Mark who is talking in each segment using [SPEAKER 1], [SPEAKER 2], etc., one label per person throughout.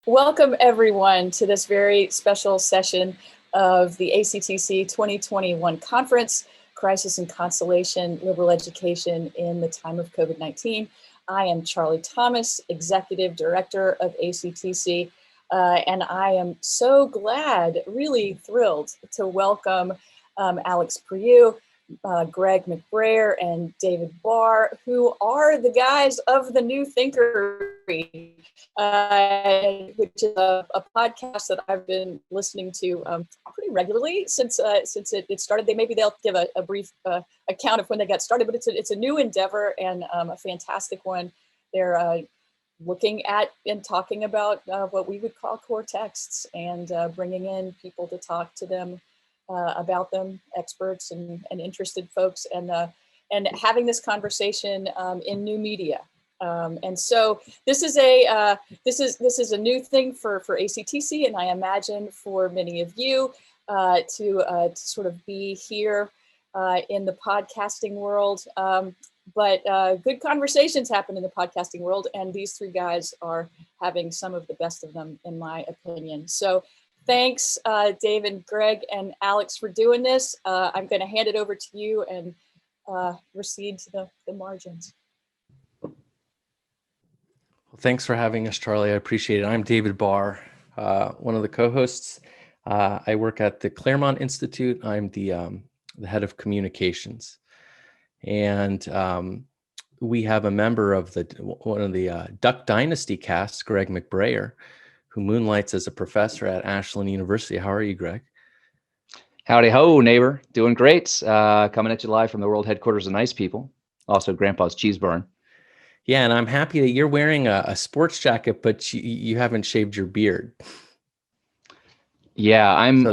[SPEAKER 1] Welcome everyone to this very special session of the ACTC 2021 conference, Crisis and Consolation, Liberal Education in the Time of COVID-19. I am Charlie Thomas, Executive Director of ACTC, and I am so glad, really thrilled to welcome Alex Prieu, Greg McBrayer, and David Barr, who are the guys of the new Thinkery, which is a podcast that I've been listening to pretty regularly since it started. They'll give a brief account of when they got started, but it's a new endeavor and a fantastic one. They're looking at and talking about what we would call core texts and bringing in people to talk to them about them, experts and interested folks, and having this conversation in new media. And so this is a new thing for ACTC, and I imagine for many of you to sort of be here in the podcasting world. But good conversations happen in the podcasting world, and these three guys are having some of the best of them, in my opinion. So thanks, David, Greg, and Alex for doing this. I'm going to hand it over to you and recede to the margins.
[SPEAKER 2] Well, thanks for having us, Charlie. I appreciate it. I'm David Barr, one of the co-hosts. I work at the Claremont Institute. I'm the head of communications. And we have a member of one of the Duck Dynasty cast, Greg McBrayer, who moonlights as a professor at Ashland University. How are you, Greg?
[SPEAKER 3] Howdy ho, neighbor. Doing great. Coming at you live from the world headquarters of Nice People, also Grandpa's Cheese Barn.
[SPEAKER 2] Yeah, and I'm happy that you're wearing a sports jacket, but you haven't shaved your beard.
[SPEAKER 3] Yeah, I'm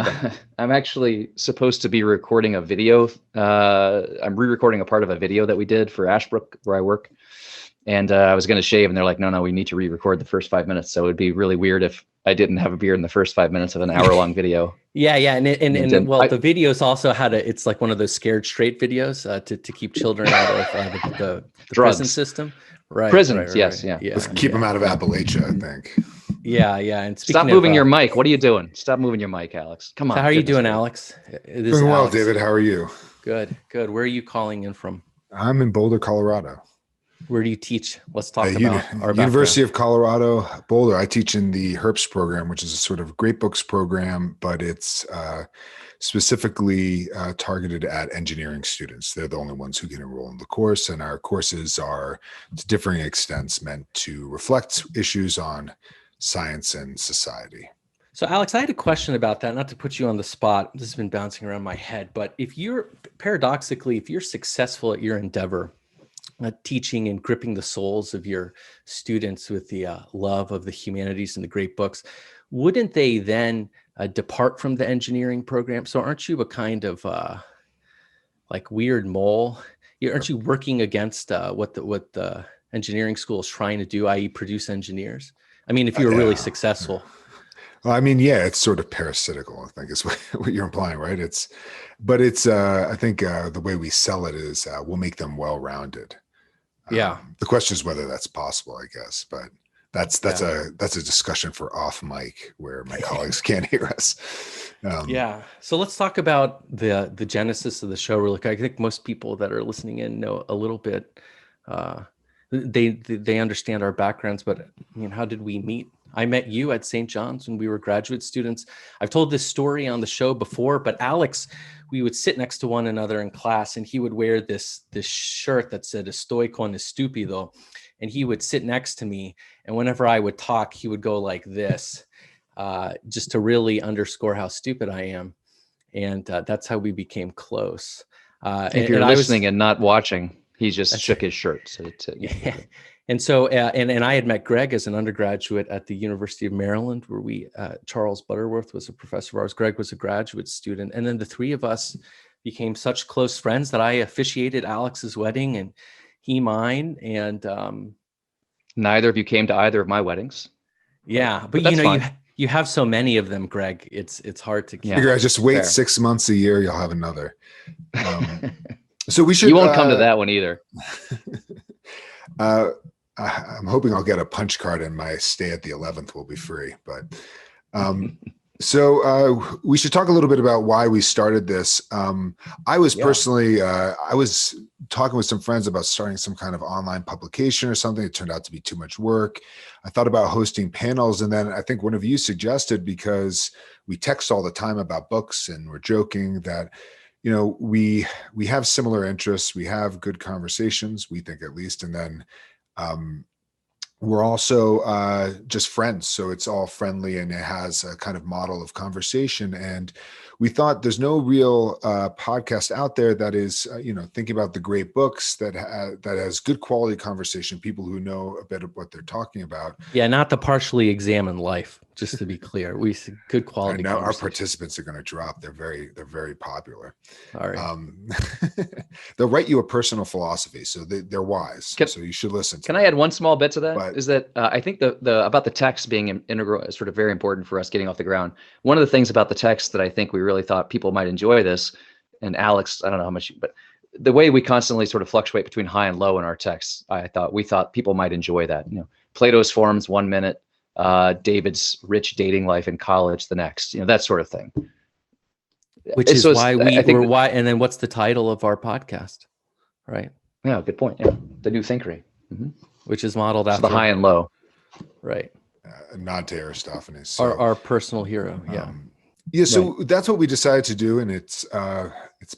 [SPEAKER 3] actually supposed to be recording a video. I'm re-recording a part of a video that we did for Ashbrook, where I work. And I was going to shave, and they're like, no, we need to re-record the first 5 minutes. So it'd be really weird if I didn't have a beard in the first 5 minutes of an hour-long video.
[SPEAKER 2] Yeah, and the videos also it's like one of those scared straight videos to keep children out of the prison system. Right.
[SPEAKER 3] Prisons, yes.
[SPEAKER 4] Let's keep them out of Appalachia, I think.
[SPEAKER 2] Yeah. And
[SPEAKER 3] stop moving your mic. What are you doing? Stop moving your mic, Alex. Come on.
[SPEAKER 2] So how are you doing, Alex?
[SPEAKER 4] Doing well, Alex. David. How are you?
[SPEAKER 2] Good. Where are you calling in from?
[SPEAKER 4] I'm in Boulder, Colorado.
[SPEAKER 2] Where do you teach? Let's talk about our
[SPEAKER 4] University of Colorado, Boulder. I teach in the HERPS program, which is a sort of great books program, but it's specifically targeted at engineering students. They're the only ones who can enroll in the course, and our courses are, to differing extents, meant to reflect issues on science and society.
[SPEAKER 2] So, Alex, I had a question about that, not to put you on the spot. This has been bouncing around my head, but if you're successful at your endeavor, teaching and gripping the souls of your students with the love of the humanities and the great books, wouldn't they then depart from the engineering program? So aren't you a kind of like weird mole? Aren't you working against what the engineering school is trying to do, i.e. produce engineers? I mean, if you were really successful.
[SPEAKER 4] Well, I mean, yeah, it's sort of parasitical, I think is what you're implying, right? I think the way we sell it is we'll make them well-rounded.
[SPEAKER 2] Yeah.
[SPEAKER 4] The question is whether that's possible, I guess, but that's a discussion for off mic where my colleagues can't hear us.
[SPEAKER 2] Yeah. So let's talk about the genesis of the show real quick. I think most people that are listening in know a little bit. They understand our backgrounds, but I mean, how did we meet? I met you at St. John's when we were graduate students. I've told this story on the show before, but Alex, we would sit next to one another in class, and he would wear this shirt that said "Estoy con estúpido," and he would sit next to me. And whenever I would talk, he would go like this, just to really underscore how stupid I am. And that's how we became close.
[SPEAKER 3] If you're listening and not watching, he just shook his shirt. So
[SPEAKER 2] yeah. And so, and I had met Greg as an undergraduate at the University of Maryland, where Charles Butterworth was a professor of ours. Greg was a graduate student. And then the three of us became such close friends that I officiated Alex's wedding and he mine. And
[SPEAKER 3] neither of you came to either of my weddings.
[SPEAKER 2] Yeah, but you know, you have so many of them, Greg. It's hard to keep.
[SPEAKER 4] You guys just wait. Fair. 6 months a year, you'll have another. So we should.
[SPEAKER 3] You won't come to that one either.
[SPEAKER 4] I'm hoping I'll get a punch card and my stay at the 11th will be free. But so we should talk a little bit about why we started this. I was personally, I was talking with some friends about starting some kind of online publication or something. It turned out to be too much work. I thought about hosting panels, and then I think one of you suggested, because we text all the time about books and we're joking, that we have similar interests, we have good conversations, we think, at least, and then we're also just friends, so it's all friendly and it has a kind of model of conversation. And we thought there's no real podcast out there that is thinking about the great books, that has good quality conversation, people who know a bit of what they're talking about.
[SPEAKER 2] Yeah, not the partially examined life, just to be clear. We see good quality.
[SPEAKER 4] Now our participants are going to drop. They're very popular.
[SPEAKER 2] All right.
[SPEAKER 4] They'll write you a personal philosophy, so they're wise. So you should listen.
[SPEAKER 3] Can I add one small bit to that? Is that I think the about the text being integral is sort of very important for us getting off the ground. One of the things about the text that I think we really thought people might enjoy this, and Alex, I don't know how much, but the way we constantly sort of fluctuate between high and low in our texts, we thought people might enjoy that. Plato's forms 1 minute, David's rich dating life in college the next, that sort of thing.
[SPEAKER 2] Which is why and then what's the title of our podcast, right?
[SPEAKER 3] Yeah, good point. Yeah, the new Thinkery,
[SPEAKER 2] which is modeled after
[SPEAKER 3] the high and low,
[SPEAKER 2] right?
[SPEAKER 4] Nod to Aristophanes. So,
[SPEAKER 2] our personal hero.
[SPEAKER 4] So that's what we decided to do, and it's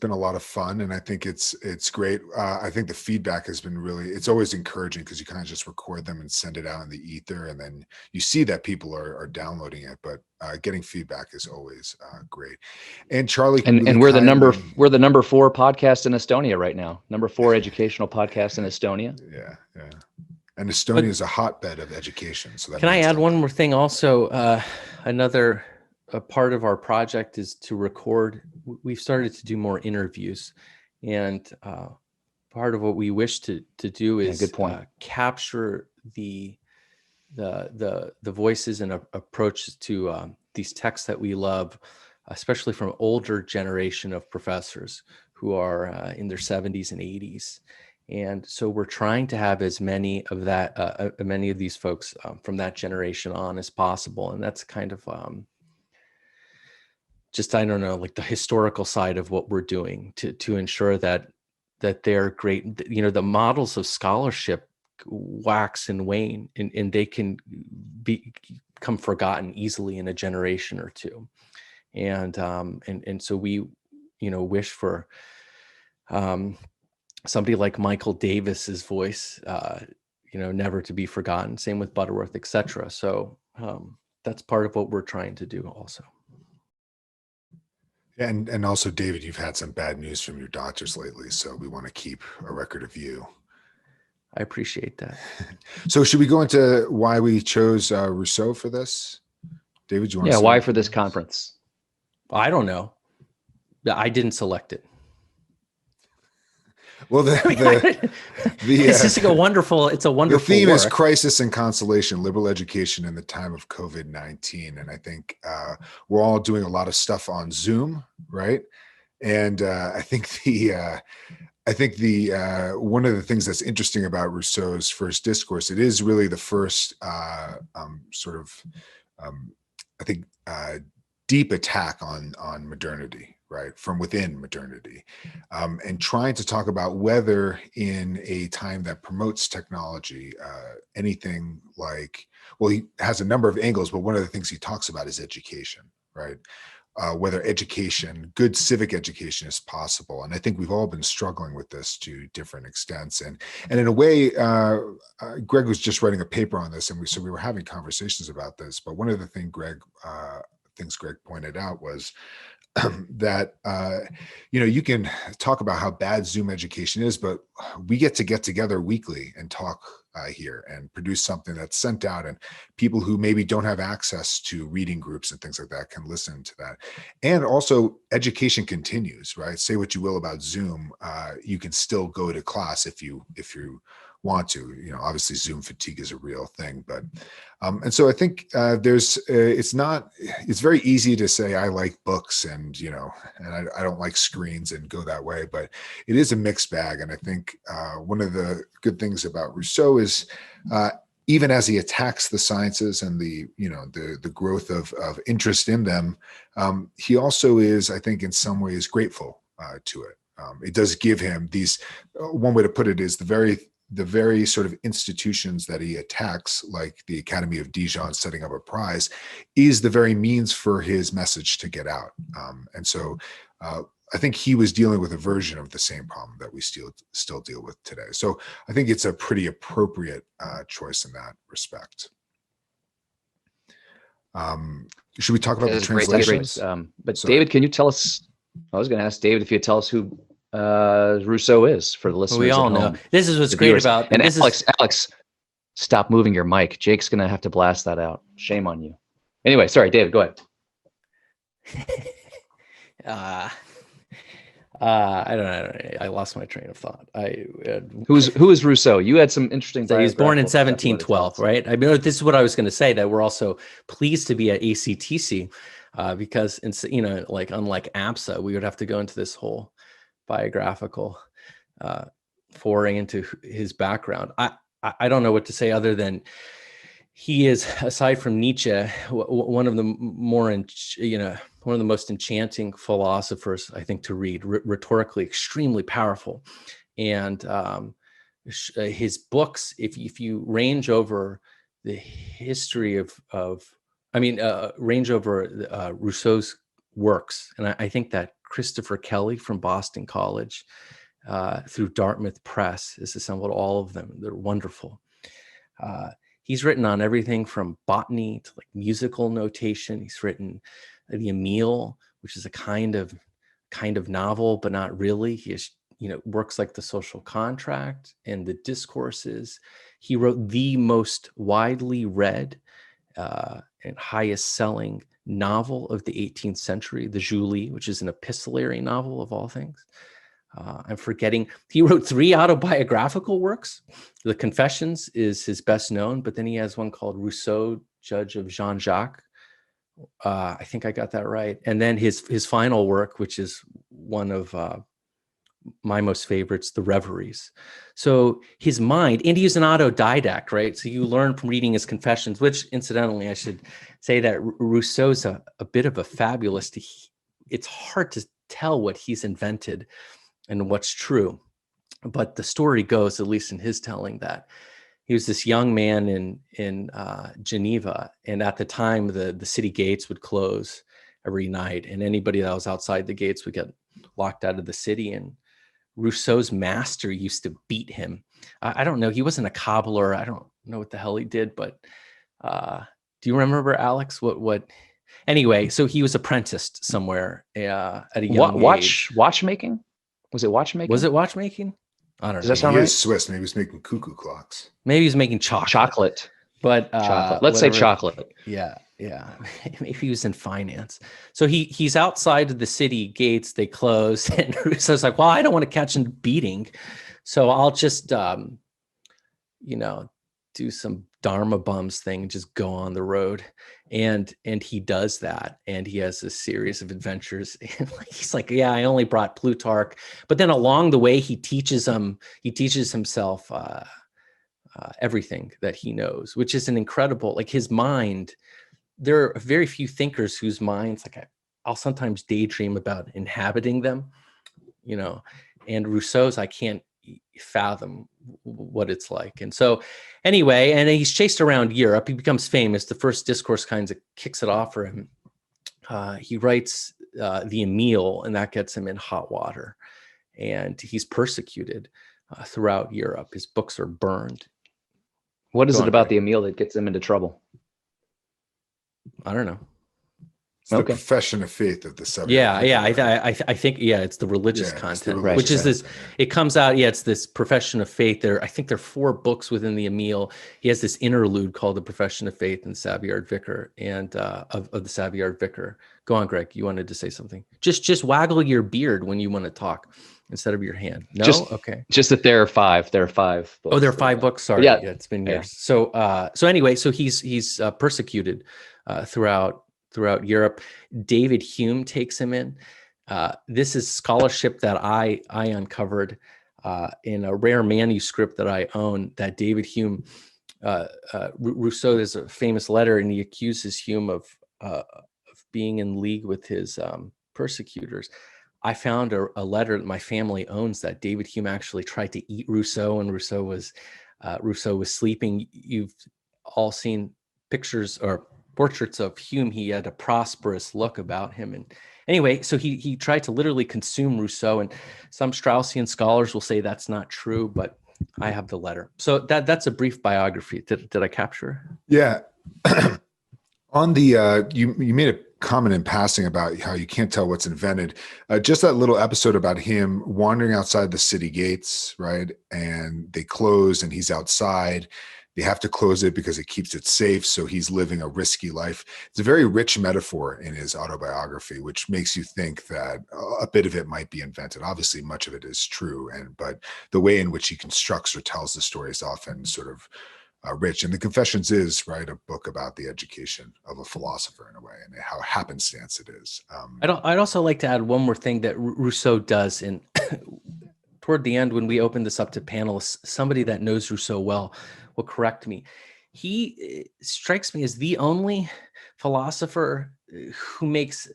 [SPEAKER 4] been a lot of fun, and I think it's great. I think the feedback has been it's always encouraging, because you kind of just record them and send it out in the ether, and then you see that people are downloading it. But getting feedback is always great. And Charlie,
[SPEAKER 3] and we're the number 4 podcast in Estonia right now. Number 4 educational podcast in Estonia.
[SPEAKER 4] Yeah. And Estonia is a hotbed of education. So
[SPEAKER 2] can I add one more thing? Also, another. A part of our project is to record. We've started to do more interviews, and part of what we wish to do is capture the voices and approaches to these texts that we love, especially from older generation of professors who are in their 70s and 80s. And so we're trying to have as many of these folks from that generation on as possible, and that's kind of just, I don't know, like the historical side of what we're doing to ensure that they're great. The models of scholarship wax and wane, and they can become forgotten easily in a generation or two. And so we, wish for somebody like Michael Davis's voice, never to be forgotten. Same with Butterworth, etc. So that's part of what we're trying to do also.
[SPEAKER 4] And also, David, you've had some bad news from your doctors lately, so we want to keep a record of you.
[SPEAKER 2] I appreciate that.
[SPEAKER 4] So should we go into why we chose Rousseau for this? David, you want to say
[SPEAKER 3] why for this conference?
[SPEAKER 2] I don't know. I didn't select it.
[SPEAKER 4] Well,
[SPEAKER 2] it's just a wonderful
[SPEAKER 4] The theme
[SPEAKER 2] work.
[SPEAKER 4] is crisis and consolation, liberal education in the time of COVID-19. And I think we're all doing a lot of stuff on Zoom, right? And I think one of the things that's interesting about Rousseau's First Discourse, it is really the first deep attack on modernity, right, from within modernity, and trying to talk about whether in a time that promotes technology, anything like, well, he has a number of angles, but one of the things he talks about is education, right? Whether education, good civic education, is possible. And I think we've all been struggling with this to different extents. And in a way, Greg was just writing a paper on this, and we were having conversations about this. But one of the things Greg pointed out was that you can talk about how bad Zoom education is, but we get together weekly and talk here and produce something that's sent out, and people who maybe don't have access to reading groups and things like that can listen to that. And also, education continues, right? Say what you will about Zoom, you can still go to class if you want to. Obviously Zoom fatigue is a real thing, but and so I think it's very easy to say I like books and I don't like screens and go that way, but it is a mixed bag. And I think one of the good things about Rousseau is even as he attacks the sciences and the growth of interest in them, he also is, I think, in some ways grateful to it. It does give him these. One way to put it is the very sort of institutions that he attacks, like the Academy of Dijon setting up a prize, is the very means for his message to get out. And so I think he was dealing with a version of the same problem that we still deal with today. So I think it's a pretty appropriate choice in that respect. Should we talk about the translations?
[SPEAKER 3] But so, David, can you tell us? I was going to ask David if you'd tell us who Rousseau is for the listeners.
[SPEAKER 2] We all know. This is what's great about.
[SPEAKER 3] And Alex, stop moving your mic. Jake's going to have to blast that out. Shame on you. Anyway, sorry, David, go ahead.
[SPEAKER 2] I don't know. I lost my train of thought.
[SPEAKER 3] Who is Rousseau? You had some interesting.
[SPEAKER 2] So he was born in 1712, right? I mean, this is what I was going to say. That we're also pleased to be at ACTC because, like unlike APSA, we would have to go into this whole biographical foray into his background. I don't know what to say other than he is, aside from Nietzsche, one of the one of the most enchanting philosophers, I think, to read, rhetorically extremely powerful. And his books, if you range over the history range over Rousseau's works, and I think that Christopher Kelly from Boston College through Dartmouth Press has assembled all of them. They're wonderful. He's written on everything from botany to like musical notation. He's written the Emile, which is a kind of novel, but not really. He has, works like The Social Contract and the Discourses. He wrote the most widely read and highest selling novel of the 18th century, the Julie, which is an epistolary novel of all things. I'm forgetting. He wrote 3 autobiographical works. The Confessions is his best known, but then he has one called Rousseau, Judge of Jean-Jacques. I think I got that right. And then his final work, which is one of my most favorites, The Reveries. So his mind, and he's an autodidact, right? So you learn from reading his Confessions, which incidentally, I should say that Rousseau's a bit of a fabulist. It's hard to tell what he's invented and what's true. But the story goes, at least in his telling, that he was this young man in Geneva. And at the time, the city gates would close every night. And anybody that was outside the gates would get locked out of the city. And Rousseau's master used to beat him. I don't know. He wasn't a cobbler. I don't know what the hell he did. But do you remember, Alex, what? Anyway, so he was apprenticed somewhere at a young age.
[SPEAKER 3] Watchmaking? Was it watchmaking?
[SPEAKER 2] Was it watchmaking? I don't know.
[SPEAKER 3] Does that sound right?
[SPEAKER 4] He is Swiss. Maybe he was making cuckoo clocks.
[SPEAKER 2] Maybe he's making chocolate. But
[SPEAKER 3] chocolate. Let's say chocolate.
[SPEAKER 2] Yeah. Maybe he was in finance. So he's outside of the city gates. They close, and Rousseau's like, "Well, I don't want to catch him beating, so I'll just, do some Dharma bums thing and just go on the road." And he does that, and he has a series of adventures. He's like, "Yeah, I only brought Plutarch," but then along the way, he teaches himself everything that he knows, which is an incredible, like his mind. There are very few thinkers whose minds, like I'll sometimes daydream about inhabiting them, and Rousseau's, I can't fathom what it's like. And so anyway, and he's chased around Europe. He becomes famous. The First Discourse kind of kicks it off for him. He writes the Emile, and that gets him in hot water. And he's persecuted throughout Europe. His books are burned.
[SPEAKER 3] What is it about the Emile that gets him into trouble?
[SPEAKER 2] I don't know.
[SPEAKER 4] It's the profession of faith of the subject.
[SPEAKER 2] Yeah. I think it's the religious content, which is this. It comes out. Yeah, it's this profession of faith. I think there are 4 books within the Emile. He has this interlude called "The Profession of Faith" and Savoyard Vicar, and of the Savoyard Vicar. Go on, Greg. You wanted to say something. Just waggle your beard when you want to talk. instead of your hand? No? Okay.
[SPEAKER 3] Just that there are 5. There are 5 books.
[SPEAKER 2] Oh, there are 5 books. Sorry.
[SPEAKER 3] Yeah.
[SPEAKER 2] It's been years. So anyway, so he's persecuted throughout Europe. David Hume takes him in. This is scholarship that I uncovered in a rare manuscript that I own, that David Hume, Rousseau, there's a famous letter, and he accuses Hume of being in league with his persecutors. I found a letter that my family owns that David Hume actually tried to eat Rousseau, and Rousseau was sleeping. You've all seen pictures or portraits of Hume. He had a prosperous look about him. And anyway, so he tried to literally consume Rousseau, and some Straussian scholars will say that's not true, but I have the letter. So that's a brief biography. Did I capture?
[SPEAKER 4] Yeah. On the you made a comment in passing about how you can't tell what's invented. Just that little episode about him wandering outside the city gates, right? And they close, and he's outside. They have to close it because it keeps it safe. So he's living a risky life. It's a very rich metaphor in his autobiography, which makes you think that a bit of it might be invented. Obviously, much of it is true, but the way in which he constructs or tells the story is often sort of rich. And the Confessions is, right, a book about the education of a philosopher in a way, and how happenstance it is.
[SPEAKER 2] I'd also like to add one more thing that Rousseau does. And toward the end, when we open this up to panelists, somebody that knows Rousseau well will correct me. He strikes me as the only philosopher who makes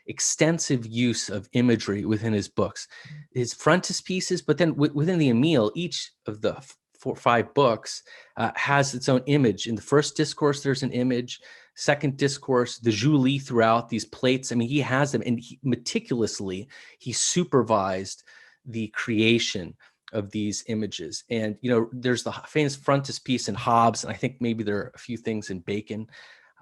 [SPEAKER 2] extensive use of imagery within his books, his frontispieces, but then within the Emile, each of the 4 or 5 books has its own image. In the First Discourse, there's an image. Second Discourse, the Julie throughout these plates. I mean, he has them, and meticulously, he supervised the creation of these images. And, there's the famous frontispiece in Hobbes, and I think maybe there are a few things in Bacon.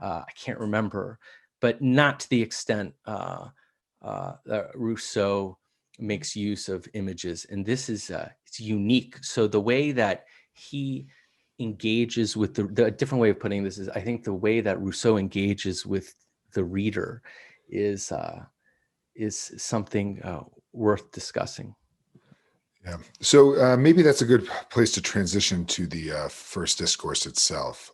[SPEAKER 2] I can't remember, but not to the extent that Rousseau makes use of images. And this is it's unique. So the way that he engages with the different way of putting this is, I think the way that Rousseau engages with the reader is something worth discussing.
[SPEAKER 4] Yeah. So maybe that's a good place to transition to the First Discourse itself.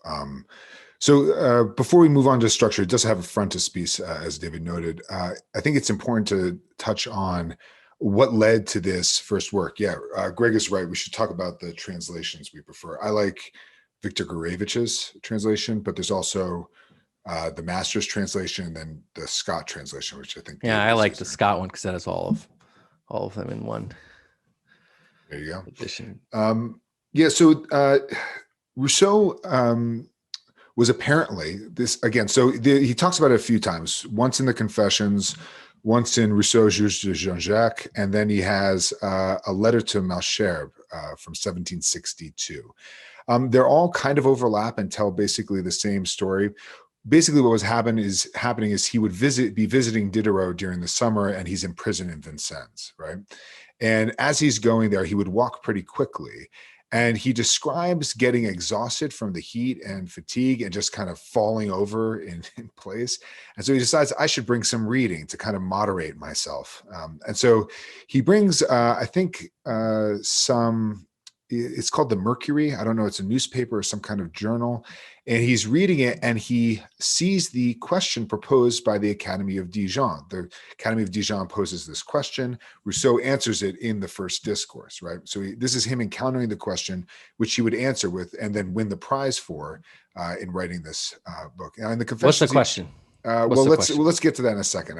[SPEAKER 4] So before we move on to structure, it does have a frontispiece, as David noted. I think it's important to touch on what led to this first work. Yeah, Greg is right. We should talk about the translations we prefer. I like Victor Gurevich's translation, but there's also the Master's translation and then the Scott translation, which I think.
[SPEAKER 2] Yeah, I like the Scott one because that has all of them in one.
[SPEAKER 4] There you go.
[SPEAKER 2] Edition.
[SPEAKER 4] Yeah. So Rousseau was apparently this again. So he talks about it a few times. Once in the Confessions, once in Rousseau, Juge de Jean-Jacques, and then he has a letter to Malesherbes from 1762. They're all kind of overlap and tell basically the same story. Basically, what was happening is he would be visiting Diderot during the summer, and he's in prison in Vincennes, right? And as he's going there, he would walk pretty quickly. And he describes getting exhausted from the heat and fatigue and just kind of falling over in place. And so he decides, I should bring some reading to kind of moderate myself. And so he brings, I think, it's called the Mercury. I don't know, it's a newspaper or some kind of journal. And he's reading it, and he sees the question proposed by the Academy of Dijon. The Academy of Dijon poses this question. Rousseau answers it in the First Discourse, right? So this is him encountering the question, which he would answer with and then win the prize for in writing this book. Now, in the Confessions,
[SPEAKER 2] what's the question?
[SPEAKER 4] Let's get to that in a second.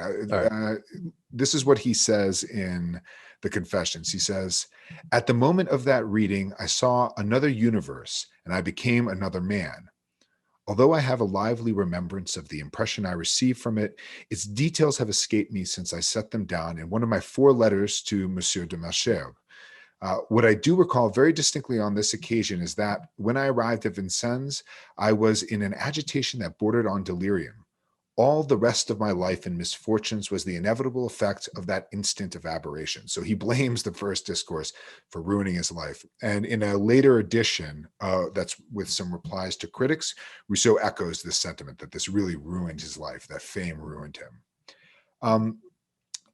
[SPEAKER 4] This is what he says in the Confessions. He says, "At the moment of that reading, I saw another universe, and I became another man. Although I have a lively remembrance of the impression I received from it, its details have escaped me since I set them down in one of my 4 letters to Monsieur de Malesherbes. What I do recall very distinctly on this occasion is that when I arrived at Vincennes, I was in an agitation that bordered on delirium. All the rest of my life and misfortunes was the inevitable effect of that instant of aberration." So he blames the First Discourse for ruining his life. And in a later edition, that's with some replies to critics, Rousseau echoes this sentiment that this really ruined his life, that fame ruined him.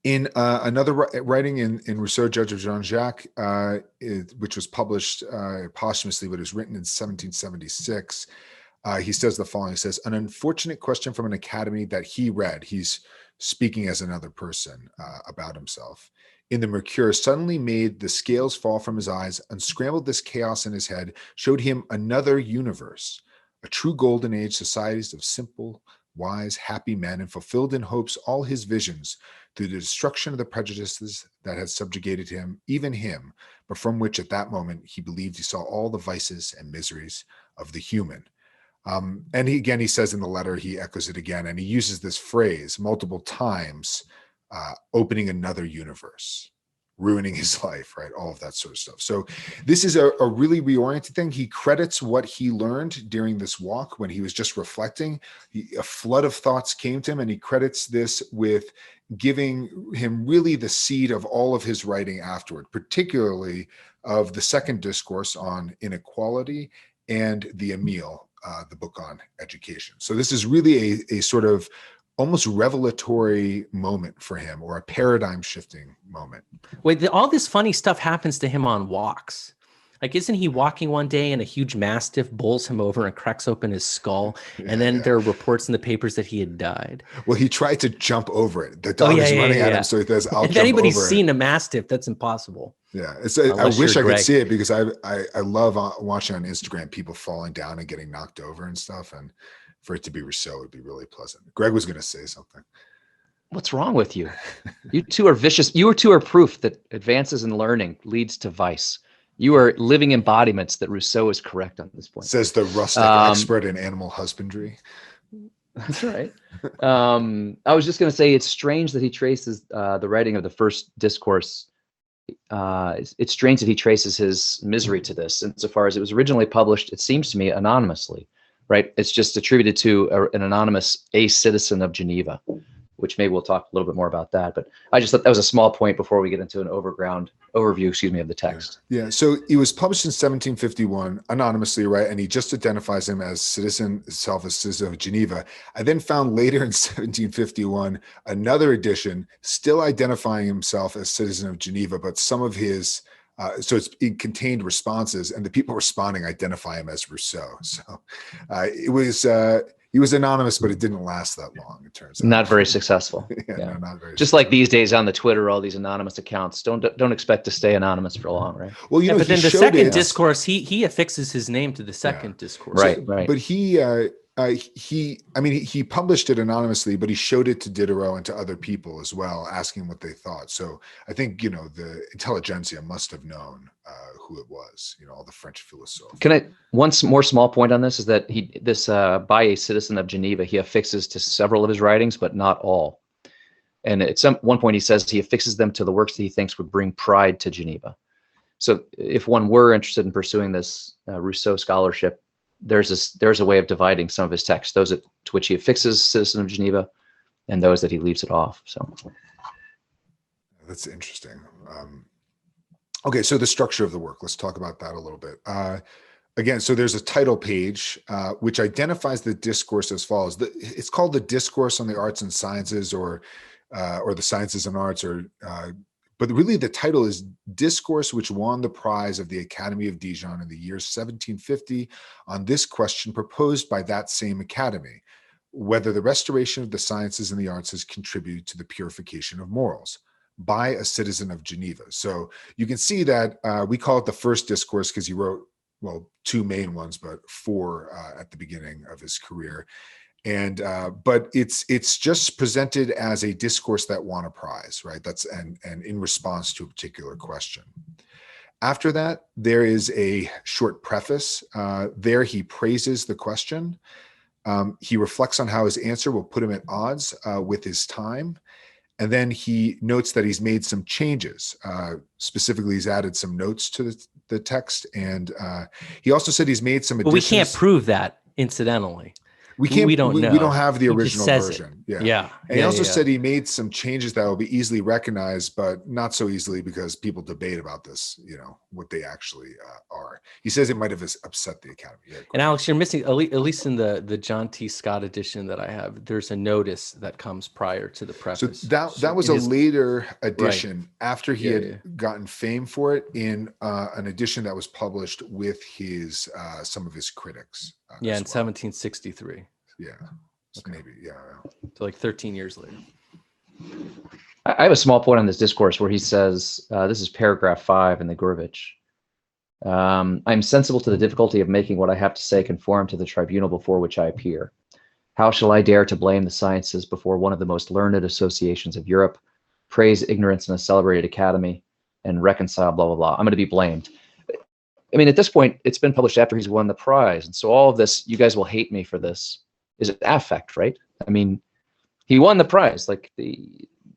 [SPEAKER 4] In another writing in Rousseau, Judge of Jean-Jacques, which was published posthumously, but it was written in 1776, he says the following. He says, an unfortunate question from an academy that he read. He's speaking as another person about himself. In the Mercure, suddenly made the scales fall from his eyes, unscrambled this chaos in his head, showed him another universe, a true golden age, societies of simple, wise, happy men, and fulfilled in hopes all his visions through the destruction of the prejudices that had subjugated him, even him, but from which at that moment he believed he saw all the vices and miseries of the human. And he says in the letter, he echoes it again, and he uses this phrase multiple times, opening another universe, ruining his life, right? All of that sort of stuff. So this is a really reoriented thing. He credits what he learned during this walk when he was just reflecting. A flood of thoughts came to him, and he credits this with giving him really the seed of all of his writing afterward, particularly of the second discourse on inequality and the Emile, the book on education. So this is really a sort of almost revelatory moment for him, or a paradigm shifting moment.
[SPEAKER 2] Wait, all this funny stuff happens to him on walks. Like, isn't he walking one day and a huge mastiff bowls him over and cracks open his skull? And then there are reports in the papers that he had died.
[SPEAKER 4] Well, he tried to jump over it. The dog is running at him, so he says, I'll jump over it. If
[SPEAKER 2] anybody's seen a mastiff, that's impossible.
[SPEAKER 4] Yeah, I wish I could see it, because I love watching on Instagram people falling down and getting knocked over and stuff. And for it to be Rousseau would be really pleasant. Greg was going to say something.
[SPEAKER 3] What's wrong with you? You two are vicious. You two are proof that advances in learning leads to vice. You are living embodiments that Rousseau is correct on this point.
[SPEAKER 4] Says the rustic expert in animal husbandry.
[SPEAKER 3] That's right. I was just going to say, it's strange that he traces the writing of the First Discourse. It's strange that he traces his misery to this, insofar as it was originally published, it seems to me, anonymously, right? It's just attributed to an anonymous citizen of Geneva, which maybe we'll talk a little bit more about that. But I just thought that was a small point before we get into an overview, of the text.
[SPEAKER 4] Yeah. So it was published in 1751 anonymously, right? And he just identifies him as citizen of Geneva. I then found later in 1751 another edition, still identifying himself as citizen of Geneva, but some of his it contained responses, and the people responding identify him as Rousseau. So he was anonymous, but it didn't last that long. It turns out
[SPEAKER 3] not very successful.
[SPEAKER 4] Yeah. No, not very.
[SPEAKER 3] Just like these days on the Twitter, all these anonymous accounts don't expect to stay anonymous for long, right?
[SPEAKER 4] Well,
[SPEAKER 2] but then the second discourse, he affixes his name to the second discourse,
[SPEAKER 3] right?
[SPEAKER 4] But he published it anonymously, but he showed it to Diderot and to other people as well, asking what they thought. So I think, the intelligentsia must have known who it was, all the French philosophers.
[SPEAKER 3] Can I, one more small point on this is that by a citizen of Geneva, he affixes to several of his writings, but not all. And at one point he says he affixes them to the works that he thinks would bring pride to Geneva. So if one were interested in pursuing this Rousseau scholarship, there's a way of dividing some of his texts, those to which he affixes citizen of Geneva and those that he leaves it off. So
[SPEAKER 4] that's interesting. Okay, so the structure of the work, let's talk about that a little bit. Again, so there's a title page which identifies the discourse as follows. It's called the Discourse on the Arts and Sciences, or the Sciences and Arts, but really the title is Discourse which won the prize of the Academy of Dijon in the year 1750 on this question proposed by that same Academy, whether the restoration of the sciences and the arts has contributed to the purification of morals, by a citizen of Geneva. So you can see that we call it the First Discourse because he wrote, two main ones, but four at the beginning of his career. And but it's just presented as a discourse that won a prize, right? And in response to a particular question. After that, there is a short preface. There he praises the question. He reflects on how his answer will put him at odds with his time. And then he notes that he's made some changes. Specifically, he's added some notes to the text. And he also said he's made some additions.
[SPEAKER 2] But we can't prove that, incidentally.
[SPEAKER 4] We can't.
[SPEAKER 2] We don't know.
[SPEAKER 4] We don't have the original version. Yeah.
[SPEAKER 2] Yeah.
[SPEAKER 4] And he also said he made some changes that will be easily recognized, but not so easily because people debate about this, what they actually are. He says it might have upset the Academy. Yeah,
[SPEAKER 2] and Alex, you're missing, at least in the John T. Scott edition that I have, there's a notice that comes prior to the preface.
[SPEAKER 4] So that was a later edition after he had gotten fame for it in an edition that was published with his some of his critics.
[SPEAKER 2] In 1763.
[SPEAKER 4] Yeah. Okay. Maybe,
[SPEAKER 2] So like 13 years later.
[SPEAKER 3] I have a small point on this discourse where he says, this is paragraph 5 in the Gurevich. I'm sensible to the difficulty of making what I have to say conform to the tribunal before which I appear. How shall I dare to blame the sciences before one of the most learned associations of Europe, praise ignorance in a celebrated academy, and reconcile blah, blah, blah. I'm going to be blamed. I mean, at this point, it's been published after he's won the prize. And so all of this, you guys will hate me for this, is an affect, right? I mean, he won the prize. Like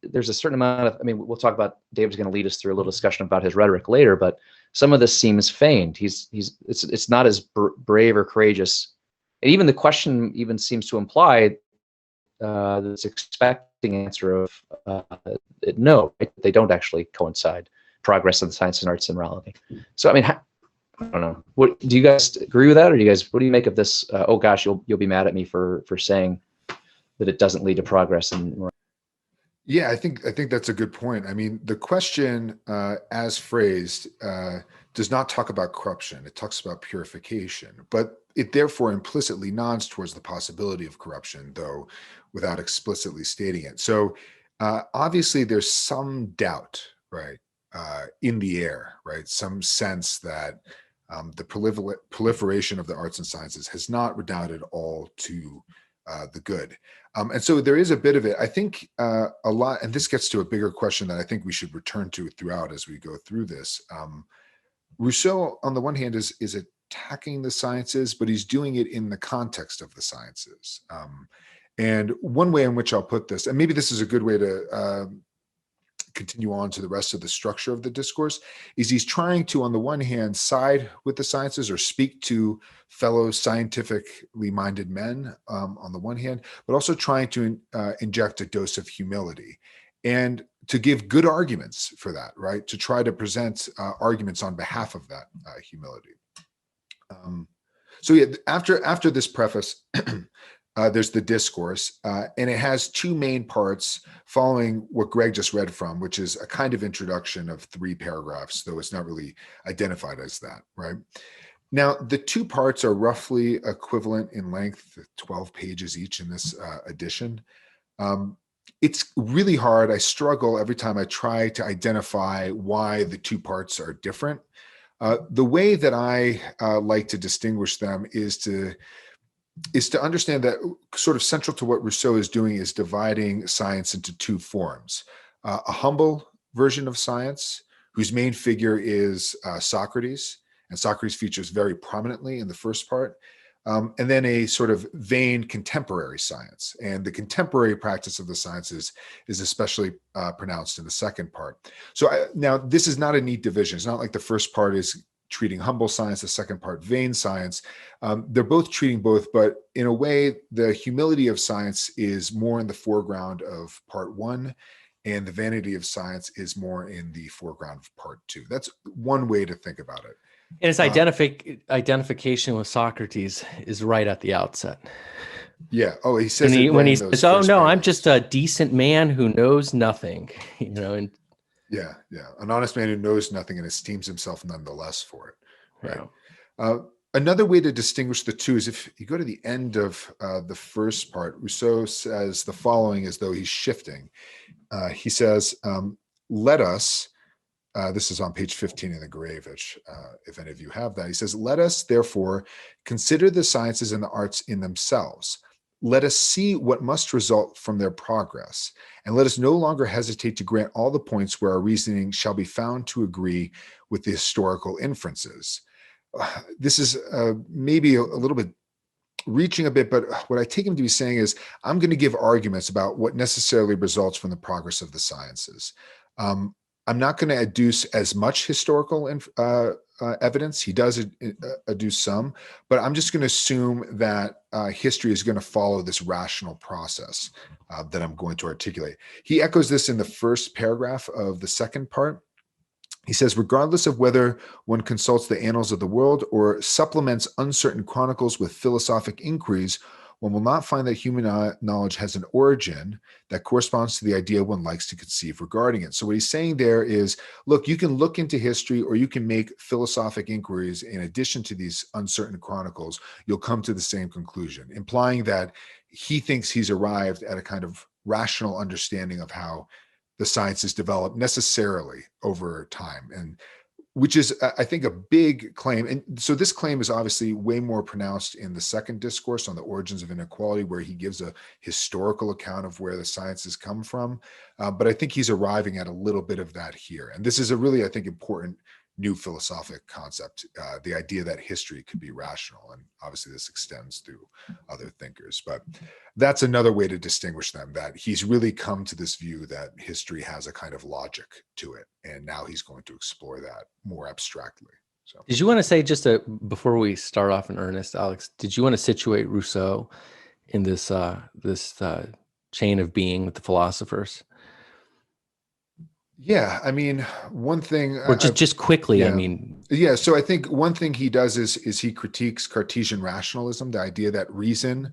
[SPEAKER 3] there's a certain amount of, I mean, we'll talk about, David's going to lead us through a little discussion about his rhetoric later, but some of this seems feigned. It's not as brave or courageous. And even the question even seems to imply this expecting answer of no, right? They don't actually coincide. Progress in science and arts and morality. So, I mean, I don't know. What do you guys agree with that, or what do you make of this? Oh gosh, you'll be mad at me for saying that it doesn't lead to progress and.
[SPEAKER 4] Yeah, I think that's a good point. I mean, the question, as phrased, does not talk about corruption. It talks about purification, but it therefore implicitly nods towards the possibility of corruption, though without explicitly stating it. So obviously, there's some doubt, right, in the air, right? Some sense that the proliferation of the arts and sciences has not redounded all to the good. And so there is a bit of it. I think a lot, and this gets to a bigger question that I think we should return to throughout as we go through this. Rousseau, on the one hand, is attacking the sciences, but he's doing it in the context of the sciences. And one way in which I'll put this, and maybe this is a good way to continue on to the rest of the structure of the discourse, is he's trying to, on the one hand, side with the sciences or speak to fellow scientifically minded men on the one hand, but also trying to inject a dose of humility and to give good arguments for that, right? To try to present arguments on behalf of that humility. So yeah, after this preface, there's the discourse, and it has two main parts following what Greg just read from, which is a kind of introduction of 3 paragraphs, though it's not really identified as that, right? Now, the 2 parts are roughly equivalent in length, 12 pages each in this edition. It's really hard. I struggle every time I try to identify why the 2 parts are different. The way that I like to distinguish them is to understand that sort of central to what Rousseau is doing is dividing science into 2 forms. A humble version of science, whose main figure is Socrates, and Socrates features very prominently in the first part, and then a sort of vain contemporary science. And the contemporary practice of the sciences is especially pronounced in the second part. So now this is not a neat division. It's not like the first part is treating humble science, the second part vain science. They're both treating both, but in a way, the humility of science is more in the foreground of part 1, and the vanity of science is more in the foreground of part 2. That's one way to think about it.
[SPEAKER 2] And his identification with Socrates is right at the outset.
[SPEAKER 4] Yeah. Oh, he says
[SPEAKER 2] when he says, "Oh no, I'm just a decent man who knows nothing," and
[SPEAKER 4] yeah, an honest man who knows nothing and esteems himself nonetheless for it. Right. Yeah. Another way to distinguish the 2 is if you go to the end of the first part, Rousseau says the following as though he's shifting. He says, "Let us." This is on page 15 in the Gurevich, if any of you have that. He says, "Let us, therefore, consider the sciences and the arts in themselves. Let us see what must result from their progress, and let us no longer hesitate to grant all the points where our reasoning shall be found to agree with the historical inferences." This is maybe a little bit reaching a bit, but what I take him to be saying is, I'm going to give arguments about what necessarily results from the progress of the sciences. I'm not going to adduce as much historical evidence. He does adduce some, but I'm just going to assume that history is going to follow this rational process that I'm going to articulate. He echoes this in the first paragraph of the second part. He says, regardless of whether one consults the annals of the world or supplements uncertain chronicles with philosophic inquiries, one will not find that human knowledge has an origin that corresponds to the idea one likes to conceive regarding it. So what he's saying there is, look, you can look into history or you can make philosophic inquiries in addition to these uncertain chronicles. You'll come to the same conclusion, implying that he thinks he's arrived at a kind of rational understanding of how the sciences develop necessarily over time, and which is, I think, a big claim. And so this claim is obviously way more pronounced in the second discourse on the origins of inequality, where he gives a historical account of where the sciences come from. But I think he's arriving at a little bit of that here. And this is a really, I think, important new philosophic concept, the idea that history could be rational. And obviously this extends through other thinkers, but that's another way to distinguish them, that he's really come to this view that history has a kind of logic to it. And now he's going to explore that more abstractly. So,
[SPEAKER 2] did you want to say, before we start off in earnest, Alex, did you want to situate Rousseau in this chain of being with the philosophers?
[SPEAKER 4] Yeah, I mean, one thing,
[SPEAKER 2] or just quickly,
[SPEAKER 4] yeah.
[SPEAKER 2] I mean,
[SPEAKER 4] yeah. So I think one thing he does is he critiques Cartesian rationalism, the idea that reason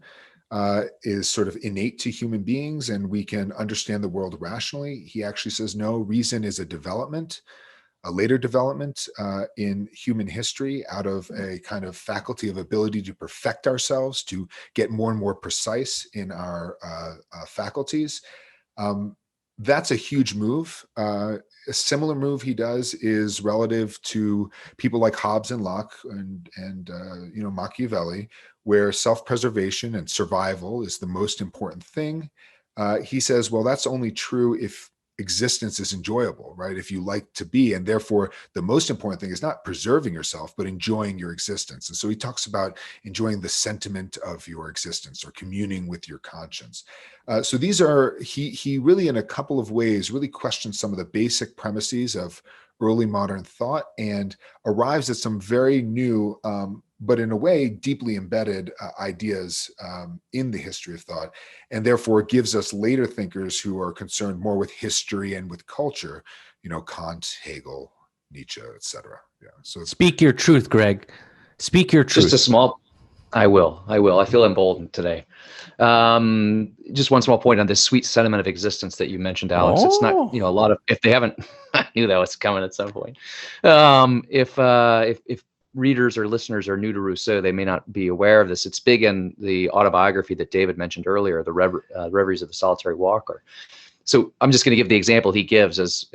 [SPEAKER 4] is sort of innate to human beings and we can understand the world rationally. He actually says, no, reason is a later development in human history out of a kind of faculty of ability to perfect ourselves, to get more and more precise in our faculties. That's a huge move. A similar move he does is relative to people like Hobbes and Locke and Machiavelli, where self-preservation and survival is the most important thing. He says, well, that's only true if existence is enjoyable, right? If you like to be, and therefore the most important thing is not preserving yourself, but enjoying your existence. And so he talks about enjoying the sentiment of your existence or communing with your conscience. So these are, he really in a couple of ways really questions some of the basic premises of early modern thought and arrives at some very new, but in a way deeply embedded ideas in the history of thought, and therefore gives us later thinkers who are concerned more with history and with culture, Kant, Hegel, Nietzsche, etc. Yeah. So
[SPEAKER 2] speak your truth, Greg. Speak your truth.
[SPEAKER 3] Just a small. I will. I feel emboldened today. Just one small point on this sweet sentiment of existence that you mentioned, Alex. It's not, a lot of, if they haven't, I knew that was coming at some point. If readers or listeners are new to Rousseau, they may not be aware of this. It's big in the autobiography that David mentioned earlier, the Reveries of the Solitary Walker. So I'm just going to give the example he gives as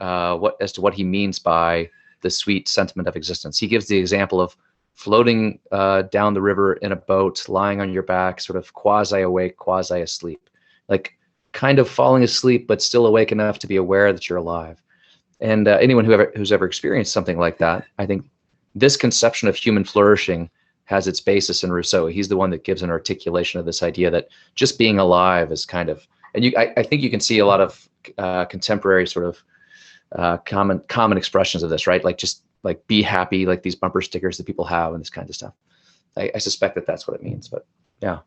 [SPEAKER 3] to what he means by the sweet sentiment of existence. He gives the example of floating down the river in a boat, lying on your back, sort of quasi-awake, quasi-asleep, like kind of falling asleep, but still awake enough to be aware that you're alive. And anyone who's ever experienced something like that, I think this conception of human flourishing has its basis in Rousseau. He's the one that gives an articulation of this idea that just being alive is kind of, and I think you can see a lot of contemporary sort of common expressions of this, right? Like just like be happy, like these bumper stickers that people have and this kind of stuff. I suspect that that's what it means, but yeah.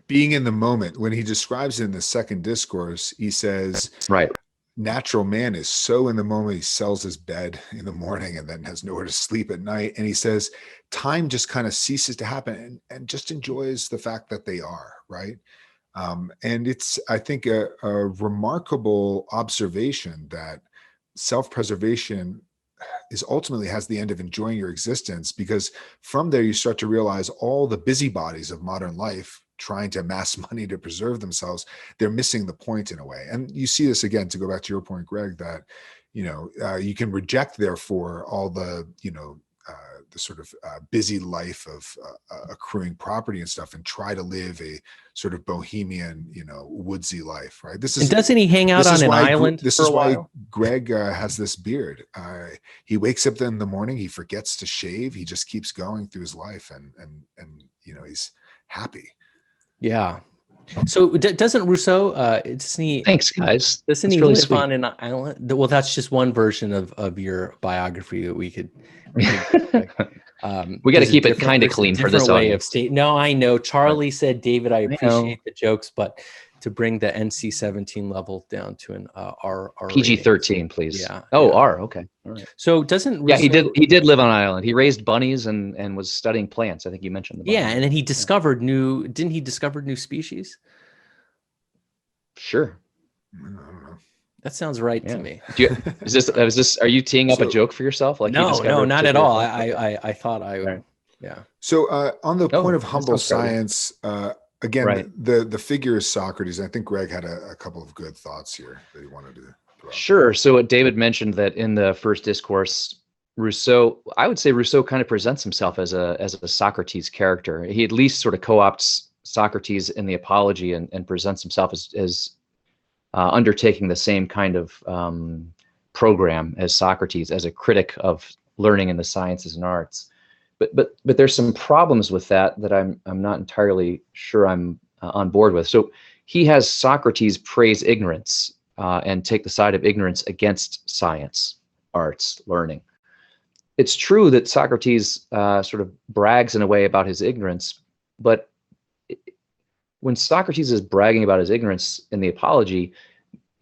[SPEAKER 4] Being in the moment, when he describes it in the second discourse, he says,
[SPEAKER 3] right.
[SPEAKER 4] Natural man is so in the moment, he sells his bed in the morning and then has nowhere to sleep at night. And he says, time just kind of ceases to happen and just enjoys the fact that they are, right? And it's, I think, a remarkable observation that self-preservation is ultimately has the end of enjoying your existence, because from there you start to realize all the busybodies of modern life trying to amass money to preserve themselves, they're missing the point in a way. And you see this again, to go back to your point, Greg, that you can reject therefore all the the sort of busy life of accruing property and stuff, and try to live a sort of bohemian, woodsy life, right? This is.
[SPEAKER 2] And doesn't he hang out on an island?
[SPEAKER 4] This is why Greg has this beard. He wakes up in the morning, he forgets to shave, he just keeps going through his life, and he's happy.
[SPEAKER 2] Yeah. So doesn't Rousseau,
[SPEAKER 3] Thanks, guys.
[SPEAKER 2] Doesn't
[SPEAKER 3] That's
[SPEAKER 2] he
[SPEAKER 3] really
[SPEAKER 2] live
[SPEAKER 3] sweet.
[SPEAKER 2] on an island? Well, that's just one version of your biography that we could
[SPEAKER 3] We got to
[SPEAKER 2] there's a
[SPEAKER 3] keep it
[SPEAKER 2] different-
[SPEAKER 3] kind of
[SPEAKER 2] there's a
[SPEAKER 3] clean for
[SPEAKER 2] different
[SPEAKER 3] this
[SPEAKER 2] way
[SPEAKER 3] audience.
[SPEAKER 2] of state. No, I know. Charlie said, David, I
[SPEAKER 3] know.
[SPEAKER 2] appreciate the jokes, but to bring the NC-17 level down to an R
[SPEAKER 3] PG-13, please.
[SPEAKER 2] Yeah.
[SPEAKER 3] Oh,
[SPEAKER 2] yeah.
[SPEAKER 3] R. Okay. All right.
[SPEAKER 2] So doesn't Rousseau,
[SPEAKER 3] Yeah, he did live on an island. He raised bunnies and was studying plants. I think you mentioned the bunnies.
[SPEAKER 2] Yeah, and then he discovered didn't he discover new species?
[SPEAKER 3] Sure.
[SPEAKER 4] I don't know.
[SPEAKER 2] That sounds right to me.
[SPEAKER 3] Are you teeing up a
[SPEAKER 4] So-
[SPEAKER 3] joke for yourself? Like you
[SPEAKER 2] No,
[SPEAKER 3] discovered a
[SPEAKER 2] not at
[SPEAKER 3] particular
[SPEAKER 2] all.
[SPEAKER 3] plant?
[SPEAKER 2] I thought
[SPEAKER 3] Right.
[SPEAKER 2] yeah.
[SPEAKER 4] So on the point of
[SPEAKER 3] that
[SPEAKER 4] humble
[SPEAKER 3] sounds great.
[SPEAKER 4] science, again,
[SPEAKER 3] Right.
[SPEAKER 4] the figure is Socrates. I think Greg had a couple of good thoughts here that he wanted to throw out.
[SPEAKER 3] Sure. So David mentioned that in the First Discourse, I would say Rousseau kind of presents himself as a Socrates character. He at least sort of co-opts Socrates in the Apology and presents himself as undertaking the same kind of program as Socrates, as a critic of learning in the sciences and arts. But there's some problems with that I'm not entirely sure I'm on board with. So he has Socrates praise ignorance and take the side of ignorance against science, arts, learning. It's true that Socrates sort of brags in a way about his ignorance, but when Socrates is bragging about his ignorance in the Apology,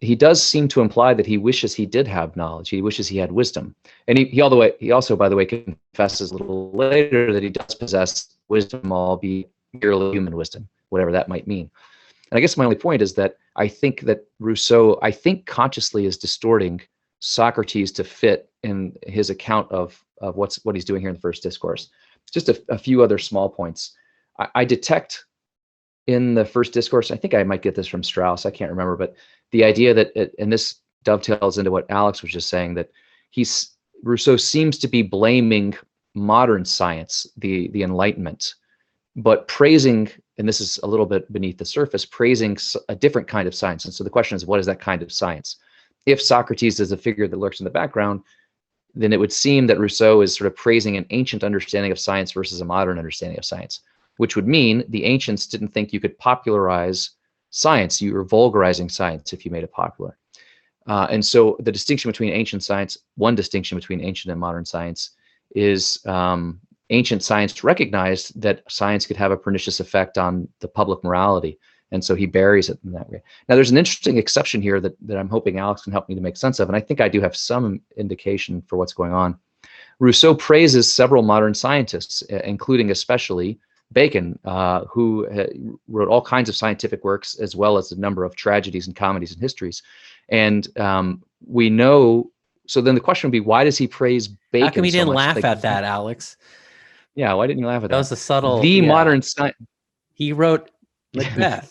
[SPEAKER 3] he does seem to imply that he wishes he did have knowledge. He wishes he had wisdom. And he also, by the way, confesses a little later that he does possess wisdom, albeit merely human wisdom, whatever that might mean. And I guess my only point is that I think that Rousseau, consciously is distorting Socrates to fit in his account of what he's doing here in the First Discourse. Just a few other small points. I detect in the First Discourse, I think I might get this from Strauss, I can't remember, but the idea that, and this dovetails into what Alex was just saying, that Rousseau seems to be blaming modern science, the Enlightenment, but praising, and this is a little bit beneath the surface, praising a different kind of science. And so the question is, what is that kind of science? If Socrates is a figure that lurks in the background, then it would seem that Rousseau is sort of praising an ancient understanding of science versus a modern understanding of science, which would mean the ancients didn't think you could popularize science. You were vulgarizing science if you made it popular. And so the distinction between ancient science, one distinction between ancient and modern science is ancient science recognized that science could have a pernicious effect on the public morality. And so he buries it in that way. Now, there's an interesting exception here that I'm hoping Alex can help me to make sense of. And I think I do have some indication for what's going on. Rousseau praises several modern scientists, including especially Bacon, who wrote all kinds of scientific works, as well as a number of tragedies and comedies and histories. And we know, so then the question would be, why does he praise Bacon?
[SPEAKER 2] How come he
[SPEAKER 3] so
[SPEAKER 2] didn't
[SPEAKER 3] much?
[SPEAKER 2] laugh
[SPEAKER 3] Like,
[SPEAKER 2] at that, Alex?
[SPEAKER 3] Yeah, why didn't you laugh at that?
[SPEAKER 2] That was a subtle.
[SPEAKER 3] The
[SPEAKER 2] yeah.
[SPEAKER 3] modern science.
[SPEAKER 2] He wrote Macbeth.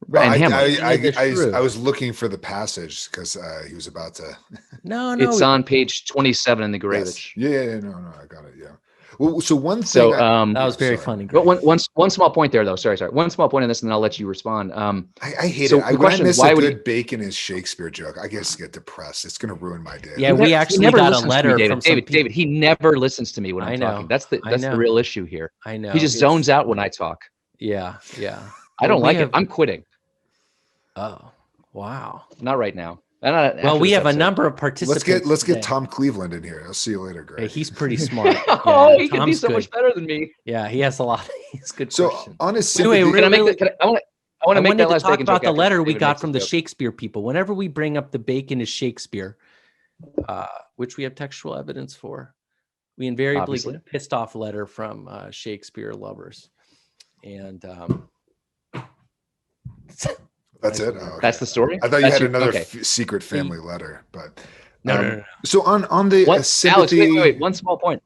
[SPEAKER 3] And
[SPEAKER 4] I
[SPEAKER 3] Hamlet.
[SPEAKER 4] I was looking for the passage because he was about to.
[SPEAKER 2] No.
[SPEAKER 3] It's on page 27 in the
[SPEAKER 4] Yes.
[SPEAKER 3] Gurevich.
[SPEAKER 4] Yeah, no, I got it. Yeah. Well, so one thing.
[SPEAKER 3] So
[SPEAKER 2] that was very funny. Greg.
[SPEAKER 3] But one small point there, though. Sorry. One small point on this, and then I'll let you respond.
[SPEAKER 4] I hate
[SPEAKER 3] so
[SPEAKER 4] it.
[SPEAKER 3] the
[SPEAKER 4] When I
[SPEAKER 3] question
[SPEAKER 4] miss
[SPEAKER 3] is, why
[SPEAKER 4] a
[SPEAKER 3] would
[SPEAKER 4] good Bacon is Shakespeare joke, I just get depressed. It's going to ruin my day.
[SPEAKER 2] Yeah, we actually got a letter from some people.
[SPEAKER 3] David, he never listens to me when
[SPEAKER 2] I
[SPEAKER 3] I'm
[SPEAKER 2] know.
[SPEAKER 3] talking. That's the real issue here.
[SPEAKER 2] I know.
[SPEAKER 3] He just zones out when I talk.
[SPEAKER 2] Yeah.
[SPEAKER 3] I don't like it. I'm quitting.
[SPEAKER 2] Oh, wow.
[SPEAKER 3] Not right now.
[SPEAKER 2] Well, we have a number of participants.
[SPEAKER 4] Let's get Tom Cleveland in here. I'll see you later, Greg.
[SPEAKER 2] Hey, he's pretty smart.
[SPEAKER 3] Oh, he can be so much better than me.
[SPEAKER 2] Yeah, he has a lot. He's good.
[SPEAKER 4] So
[SPEAKER 2] question.
[SPEAKER 4] on his
[SPEAKER 2] Anyway,
[SPEAKER 3] I want to make that last
[SPEAKER 2] talk
[SPEAKER 3] Bacon
[SPEAKER 2] about
[SPEAKER 3] joke
[SPEAKER 2] the letter we
[SPEAKER 3] David
[SPEAKER 2] got
[SPEAKER 3] makes
[SPEAKER 2] from
[SPEAKER 3] a
[SPEAKER 2] the
[SPEAKER 3] joke.
[SPEAKER 2] Shakespeare people. Whenever we bring up the Bacon is Shakespeare, which we have textual evidence for, we invariably get a pissed off letter from Shakespeare lovers, and
[SPEAKER 4] that's it. Oh, okay.
[SPEAKER 3] That's the story.
[SPEAKER 4] I thought you had another
[SPEAKER 3] okay.
[SPEAKER 4] Secret family letter, but
[SPEAKER 2] no.
[SPEAKER 4] So on the sympathy,
[SPEAKER 3] Alex, wait. One small point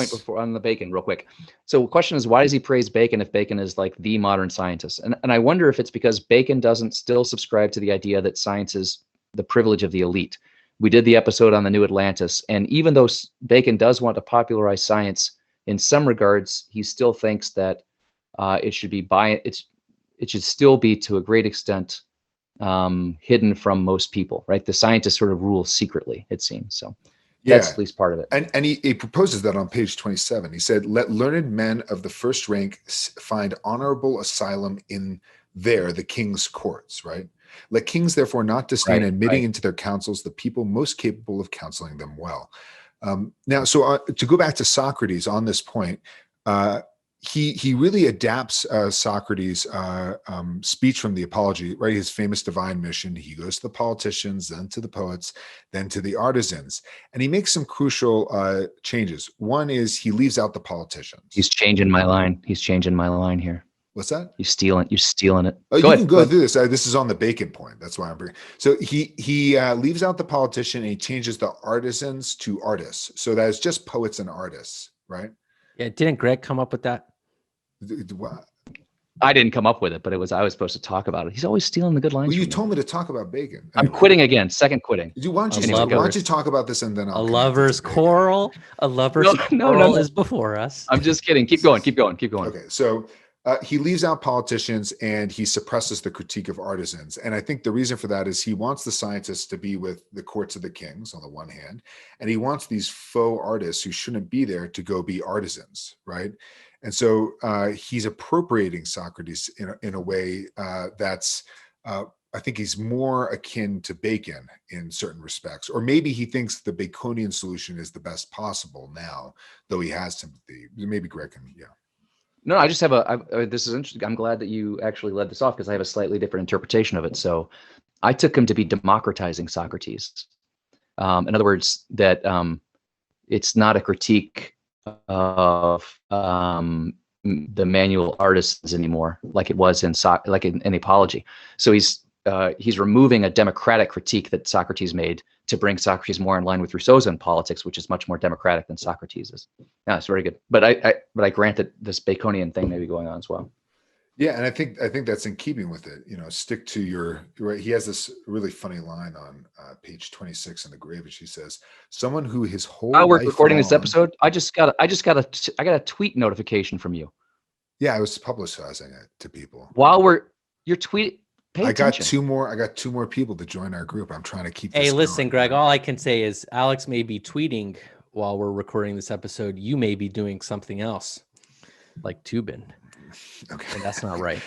[SPEAKER 3] before on the Bacon, real quick. So the question is, why does he praise Bacon if Bacon is like the modern scientist? And I wonder if it's because Bacon doesn't still subscribe to the idea that science is the privilege of the elite. We did the episode on the New Atlantis, and even though Bacon does want to popularize science in some regards, he still thinks that it should still be to a great extent hidden from most people, right? The scientists sort of rule secretly, it seems. So that's at least part of it.
[SPEAKER 4] And he proposes that on page 27. He said, "Let learned men of the first rank find honorable asylum in there the king's courts, right? Let kings therefore not disdain admitting into their councils the people most capable of counseling them well. Now, so to go back to Socrates on this point, he really adapts Socrates' speech from the Apology, right? His famous divine mission. He goes to the politicians, then to the poets, then to the artisans, and he makes some crucial changes. One is he leaves out the politicians.
[SPEAKER 3] He's changing my line. He's changing my line here.
[SPEAKER 4] What's that?
[SPEAKER 3] You're stealing it.
[SPEAKER 4] Oh, you can go through this. This is on the Bacon point. That's why I'm bringing. So he leaves out the politician and he changes the artisans to artists. So that is just poets and artists, right?
[SPEAKER 2] Yeah. Didn't Greg come up with that?
[SPEAKER 3] I didn't come up with it, but I was supposed to talk about it. He's always stealing the good lines.
[SPEAKER 4] Well, you told me to talk about Bacon.
[SPEAKER 3] I'm quitting again. Second quitting.
[SPEAKER 4] Why don't you talk about this and then I'll
[SPEAKER 2] a lover's quarrel. A lover's quarrel is before us.
[SPEAKER 3] I'm just kidding. Keep going.
[SPEAKER 4] Okay, so he leaves out politicians and he suppresses the critique of artisans. And I think the reason for that is he wants the scientists to be with the courts of the kings on the one hand, and he wants these faux artists who shouldn't be there to go be artisans, right? And so he's appropriating Socrates in a way that's, I think he's more akin to Bacon in certain respects, or maybe he thinks the Baconian solution is the best possible now, though he has sympathy. Maybe Greg can, yeah.
[SPEAKER 3] No, I just have this is interesting. I'm glad that you actually led this off because I have a slightly different interpretation of it. So I took him to be democratizing Socrates. In other words, that it's not a critique of the manual artists anymore, like it was in the Apology. So he's removing a democratic critique that Socrates made to bring Socrates more in line with Rousseau's own politics, which is much more democratic than Socrates is. Yeah, it's very good. But I grant that this Baconian thing may be going on as well.
[SPEAKER 4] Yeah, and I think that's in keeping with it. Stick to your right. He has this really funny line on page 26 in the Grave, which he says, "Someone who his whole
[SPEAKER 3] while we're
[SPEAKER 4] life
[SPEAKER 3] recording
[SPEAKER 4] long,
[SPEAKER 3] this episode, I got a tweet notification from you.
[SPEAKER 4] Yeah, I was publicizing it to people.
[SPEAKER 3] While your tweet.
[SPEAKER 4] I got two more people to join our group. I'm trying to keep this
[SPEAKER 2] listen,
[SPEAKER 4] going.
[SPEAKER 2] Greg, all I can say is Alex may be tweeting while we're recording this episode. You may be doing something else, like Tubin.
[SPEAKER 4] Okay.
[SPEAKER 2] And that's not right.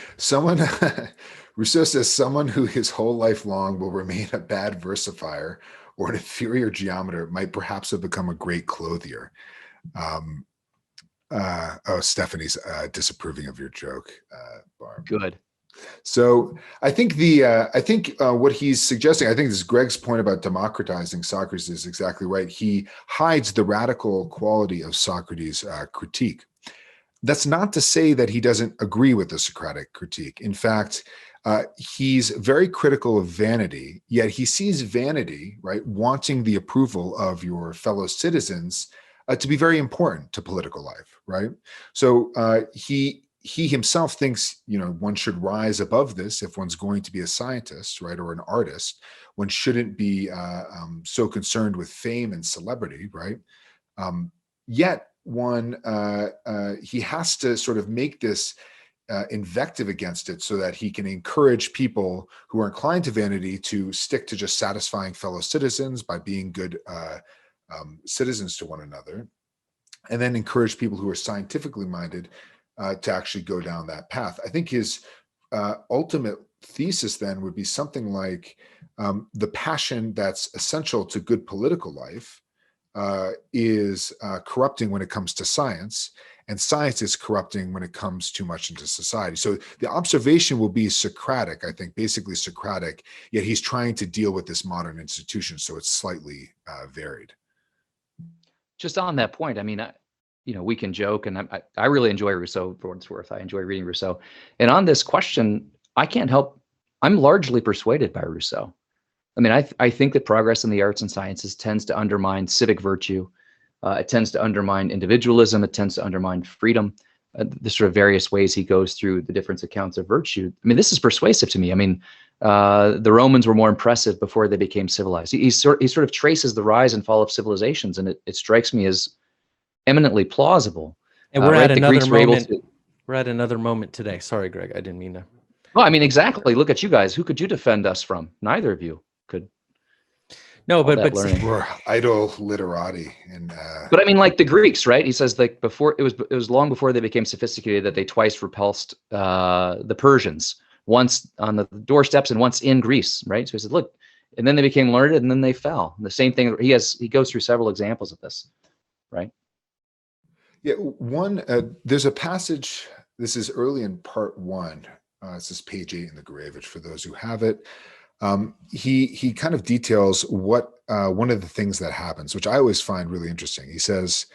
[SPEAKER 4] Rousseau says, someone who his whole life long will remain a bad versifier or an inferior geometer might perhaps have become a great clothier. Stephanie's disapproving of your joke, Barb.
[SPEAKER 3] Good.
[SPEAKER 4] So I think what he's suggesting, I think this is Greg's point about democratizing Socrates is exactly right. He hides the radical quality of Socrates' critique. That's not to say that he doesn't agree with the Socratic critique. In fact, he's very critical of vanity, yet he sees vanity, right, wanting the approval of your fellow citizens to be very important to political life, right? So he himself thinks, one should rise above this if one's going to be a scientist, right, or an artist. One shouldn't be so concerned with fame and celebrity, right? Yet he has to sort of make this invective against it so that he can encourage people who are inclined to vanity to stick to just satisfying fellow citizens by being good citizens to one another, and then encourage people who are scientifically minded to actually go down that path. I think his ultimate thesis then would be something like the passion that's essential to good political life is corrupting when it comes to science, and science is corrupting when it comes too much into society. So the observation will be Socratic, I think, basically Socratic, yet he's trying to deal with this modern institution, so it's slightly varied.
[SPEAKER 3] Just on that point, I mean, we can joke, and I really enjoy Rousseau for what it's worth. I enjoy reading Rousseau. And on this question, I can't help, I'm largely persuaded by Rousseau. I mean, I think that progress in the arts and sciences tends to undermine civic virtue. It tends to undermine individualism. It tends to undermine freedom. The sort of various ways he goes through the different accounts of virtue. I mean, this is persuasive to me. I mean, the Romans were more impressive before they became civilized. He sort of traces the rise and fall of civilizations, and it strikes me as eminently plausible.
[SPEAKER 2] And we're at another moment. We're at another moment today. Sorry, Greg, I didn't mean to.
[SPEAKER 3] Well, I mean, exactly. Look at you guys. Who could you defend us from? Neither of you could.
[SPEAKER 2] No, but
[SPEAKER 4] we're idle literati, and
[SPEAKER 3] but I mean, like the Greeks, right? He says like before it was long before they became sophisticated that they twice repulsed the Persians, once on the doorsteps and once in Greece, right? So he said, look, and then they became learned and then they fell. And the same thing, he goes through several examples of this, right?
[SPEAKER 4] Yeah, there's a passage, this is early in part 1. This is page 8 in the Gurevich for those who have it. He kind of details what one of the things that happens, which I always find really interesting. He says,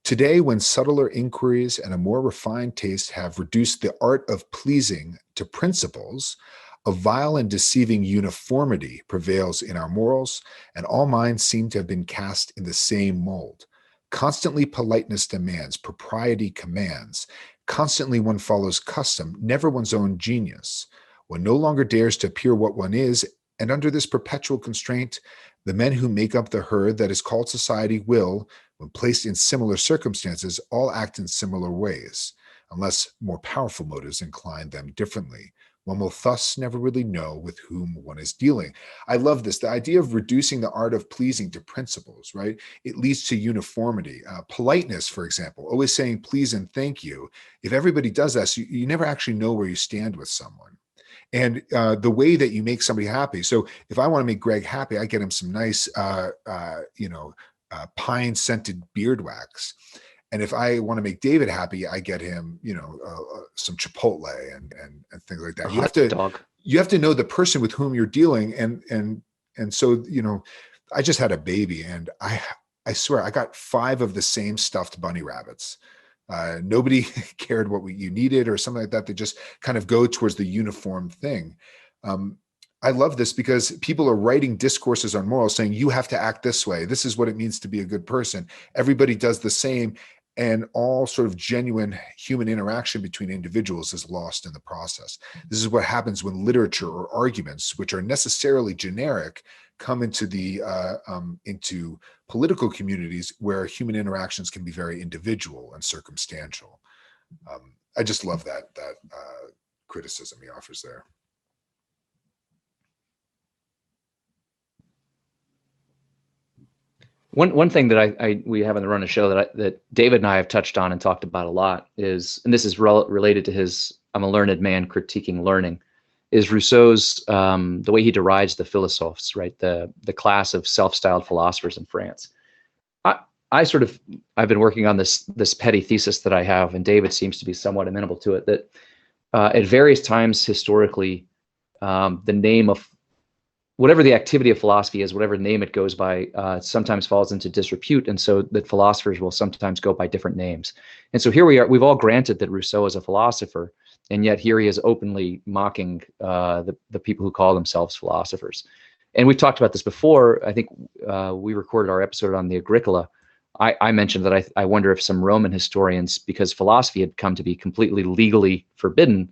[SPEAKER 4] today, when subtler inquiries and a more refined taste have reduced the art of pleasing to principles, a vile and deceiving uniformity prevails in our morals, and all minds seem to have been cast in the same mold. Constantly politeness demands, propriety commands. Constantly one follows custom, never one's own genius. One no longer dares to appear what one is, and under this perpetual constraint, the men who make up the herd that is called society will, when placed in similar circumstances, all act in similar ways, unless more powerful motives incline them differently. One will thus never really know with whom one is dealing. I love this. The idea of reducing the art of pleasing to principles, right? It leads to uniformity. Politeness, for example, always saying please and thank you. If everybody does that, so you never actually know where you stand with someone. And the way that you make somebody happy. So if I want to make Greg happy, I get him some nice, pine scented beard wax. And if I want to make David happy, I get him, some Chipotle and things like that. You have to know the person with whom you're dealing. And so, I just had a baby, and I swear I got 5 of the same stuffed bunny rabbits. Nobody cared what you needed or something like that. They just kind of go towards the uniform thing. I love this because people are writing discourses on morals saying you have to act this way. This is what it means to be a good person. Everybody does the same, and all sort of genuine human interaction between individuals is lost in the process. This is what happens when literature or arguments, which are necessarily generic, come into into political communities where human interactions can be very individual and circumstantial. I just love that criticism he offers there.
[SPEAKER 3] One thing that we have in the run of show that David and I have touched on and talked about a lot is, and this is related to his "I'm a learned man critiquing learning," is Rousseau's the way he derides the philosophes, right? The class of self-styled philosophers in France. I've been working on this petty thesis that I have, and David seems to be somewhat amenable to it. That at various times historically, the name of whatever the activity of philosophy is, whatever name it goes by, sometimes falls into disrepute, and so that philosophers will sometimes go by different names. And so here we are. We've all granted that Rousseau is a philosopher, and yet here he is openly mocking the people who call themselves philosophers. And we've talked about this before. I think we recorded our episode on the Agricola. I mentioned that I wonder if some Roman historians, because philosophy had come to be completely legally forbidden,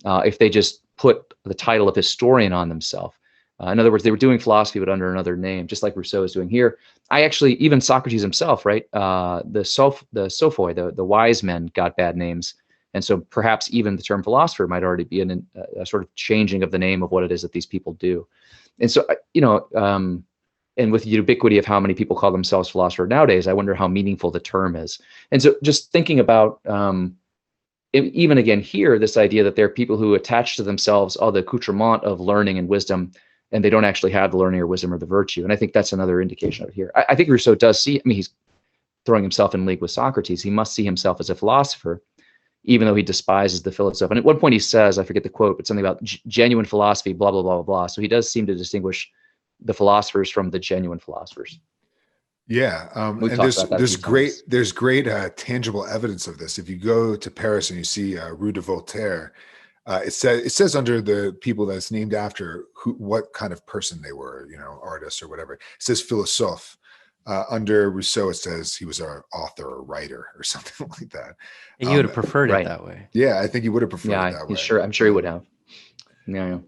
[SPEAKER 3] if they just put the title of historian on themselves. In other words, they were doing philosophy, but under another name, just like Rousseau is doing here. Even Socrates himself, right? The sophoi, the wise men, got bad names. And so perhaps even the term philosopher might already be a sort of changing of the name of what it is that these people do. And so, and with the ubiquity of how many people call themselves philosopher nowadays, I wonder how meaningful the term is. And so just thinking about, even again here, this idea that there are people who attach to themselves all the accoutrement of learning and wisdom, and they don't actually have the learning or wisdom or the virtue. And I think that's another indication of it here. I think Rousseau does see, he's throwing himself in league with Socrates. He must see himself as a philosopher, even though he despises the philosopher. And at one point he says, I forget the quote, but something about genuine philosophy, blah, blah, blah, blah, blah. So he does seem to distinguish the philosophers from the genuine philosophers.
[SPEAKER 4] Yeah, and there's great tangible evidence of this. If you go to Paris and you see Rue de Voltaire, it says under the people that's named after what kind of person they were, artist or whatever. It says philosophe. Under Rousseau, it says he was an author or writer or something like that.
[SPEAKER 2] He would have preferred it that way.
[SPEAKER 4] Yeah, I think he would have preferred it that way.
[SPEAKER 3] Sure, I'm sure he would have. Yeah.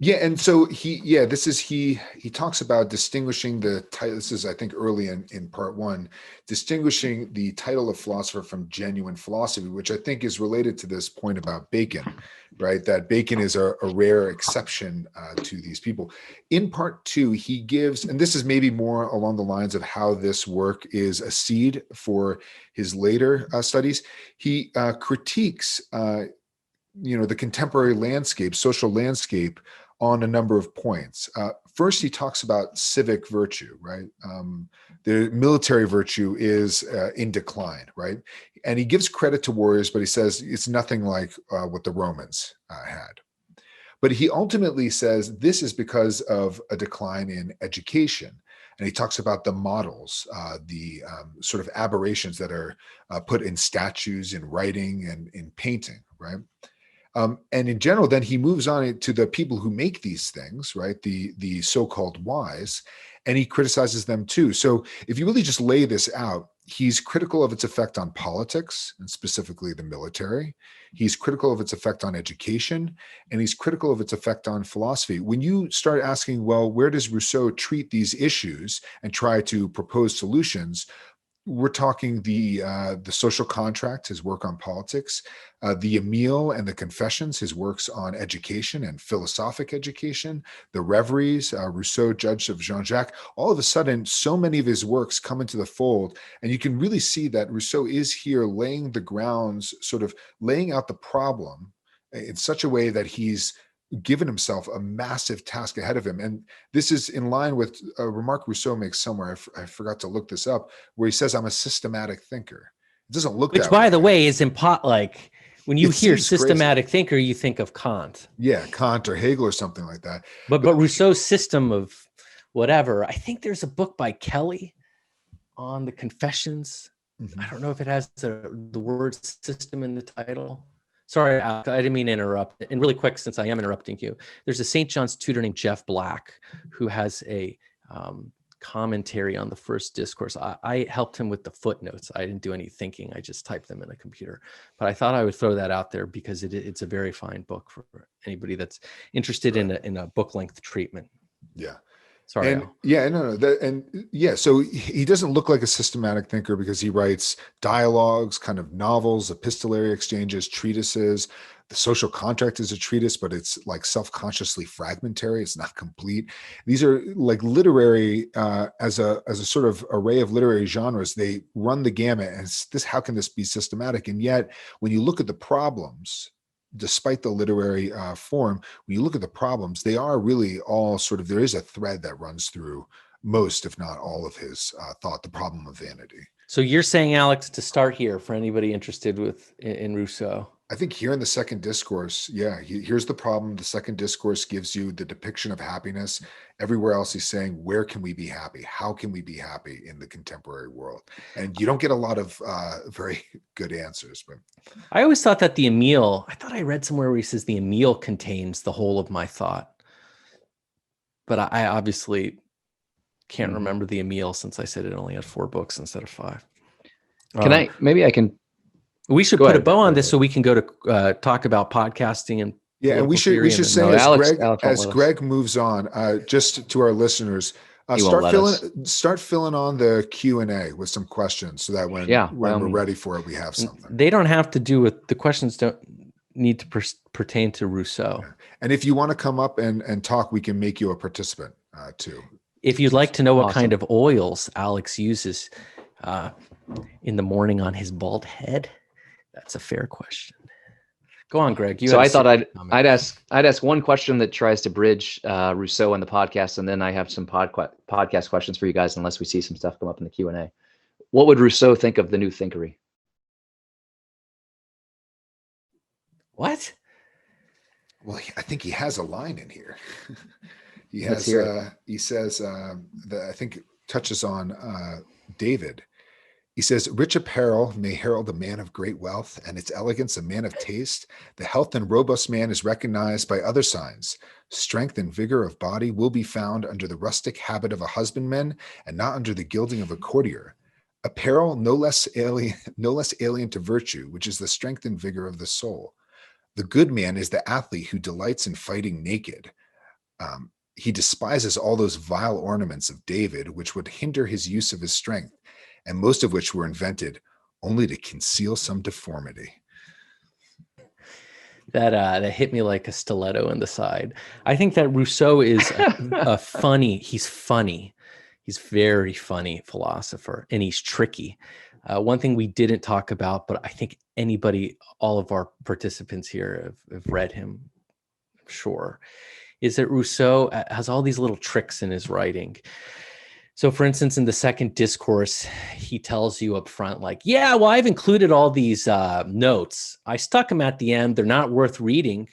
[SPEAKER 4] Yeah, and so he talks about distinguishing the title. This is, I think, early in part 1, distinguishing the title of philosopher from genuine philosophy, which I think is related to this point about Bacon, right? That Bacon is a rare exception to these people. In part 2, he gives, and this is maybe more along the lines of how this work is a seed for his later studies. He critiques the contemporary landscape, social landscape, on a number of points. First, he talks about civic virtue, right? The military virtue is in decline, right? And he gives credit to warriors, but he says it's nothing like what the Romans had. But he ultimately says this is because of a decline in education. And he talks about the models, the sort of aberrations that are put in statues, in writing, and in painting, right? And in general, then he moves on to the people who make these things, right? The so-called wise, and he criticizes them too. So if you really just lay this out, he's critical of its effect on politics, and specifically the military. He's critical of its effect on education, and he's critical of its effect on philosophy. When you start asking, well, where does Rousseau treat these issues and try to propose solutions? We're talking the social contract, his work on politics, the Emile and the Confessions, his works on education and philosophic education, the Reveries, Rousseau, Judge of Jean-Jacques. All of a sudden, so many of his works come into the fold, and you can really see that Rousseau is here laying the grounds, sort of laying out the problem in such a way that he's given himself a massive task ahead of him. And this is in line with a remark Rousseau makes somewhere, I forgot to look this up, where he says, I'm a systematic thinker. It doesn't look
[SPEAKER 2] Which,
[SPEAKER 4] that
[SPEAKER 2] by
[SPEAKER 4] way.
[SPEAKER 2] the way, is like when you
[SPEAKER 4] It
[SPEAKER 2] hear
[SPEAKER 4] seems
[SPEAKER 2] systematic thinker, you think of Kant.
[SPEAKER 4] Yeah, Kant or Hegel or something like that.
[SPEAKER 2] But Rousseau's system of whatever, I think there's a book by Kelly on the Confessions. I don't know if it has the word system in the title. Sorry, Alex, I didn't mean to interrupt. And really quick, since I am interrupting you, there's a St. John's tutor named Jeff Black who has a commentary on the First Discourse. I helped him with the footnotes. I didn't do any thinking. I just typed them in a computer. But I thought I would throw that out there because it's a very fine book for anybody that's interested in a book length treatment.
[SPEAKER 4] Yeah.
[SPEAKER 2] Sorry.
[SPEAKER 4] And so he doesn't look like a systematic thinker because he writes dialogues, kind of novels, epistolary exchanges, treatises. The Social Contract is a treatise, but it's like self-consciously fragmentary. It's not complete. These are like literary, as a sort of array of literary genres. They run the gamut. And how can this be systematic? And yet, when you look at the problems, despite the literary form, when you look at the problems, they are really all sort of, there is a thread that runs through most, if not all of his thought, the problem of vanity.
[SPEAKER 2] So you're saying, Alex, to start here for anybody interested in Rousseau?
[SPEAKER 4] I think here in the Second Discourse, here's the problem. The Second Discourse gives you the depiction of happiness. Everywhere else he's saying, where can we be happy? How can we be happy in the contemporary world? And you don't get a lot of very good answers. But
[SPEAKER 2] I always thought that the Emile, I thought I read somewhere where he says the Emile contains the whole of my thought. But I obviously can't remember the Emile since I said it only had 4 books instead of 5.
[SPEAKER 3] Maybe I can.
[SPEAKER 2] We should put a bow on this so we can go to talk about podcasting and
[SPEAKER 4] and we should say as Greg moves on, just to our listeners, start filling on the Q&A with some questions so that when we're ready for it, we have something.
[SPEAKER 2] They don't have to do with the questions. Don't need to pertain to Rousseau.
[SPEAKER 4] Yeah. And if you want to come up and talk, we can make you a participant too.
[SPEAKER 2] If you'd like to know what kind of oils Alex uses in the morning on his bald head, that's a fair question. Go on, Greg.
[SPEAKER 3] So I thought I'd ask one question that tries to bridge Rousseau and the podcast, and then I have some podcast questions for you guys, unless we see some stuff come up in the Q&A. What would Rousseau think of the new Thinkery?
[SPEAKER 2] What?
[SPEAKER 4] Well, I think he has a line in here. He says that I think it touches on David. He says, rich apparel may herald a man of great wealth, and its elegance a man of taste. The health and robust man is recognized by other signs. Strength and vigor of body will be found under the rustic habit of a husbandman, and not under the gilding of a courtier. Apparel no less alien to virtue, which is the strength and vigor of the soul. The good man is the athlete who delights in fighting naked. He despises all those vile ornaments of David, which would hinder his use of his strength, and most of which were invented only to conceal some deformity.
[SPEAKER 2] That hit me like a stiletto in the side. I think that Rousseau is he's funny. He's very funny philosopher, and he's tricky. One thing we didn't talk about, but I think all of our participants here have read him, I'm sure, is that Rousseau has all these little tricks in his writing. So for instance, in the second discourse, he tells you up front, like, yeah, well, I've included all these notes. I stuck them at the end. They're not worth reading.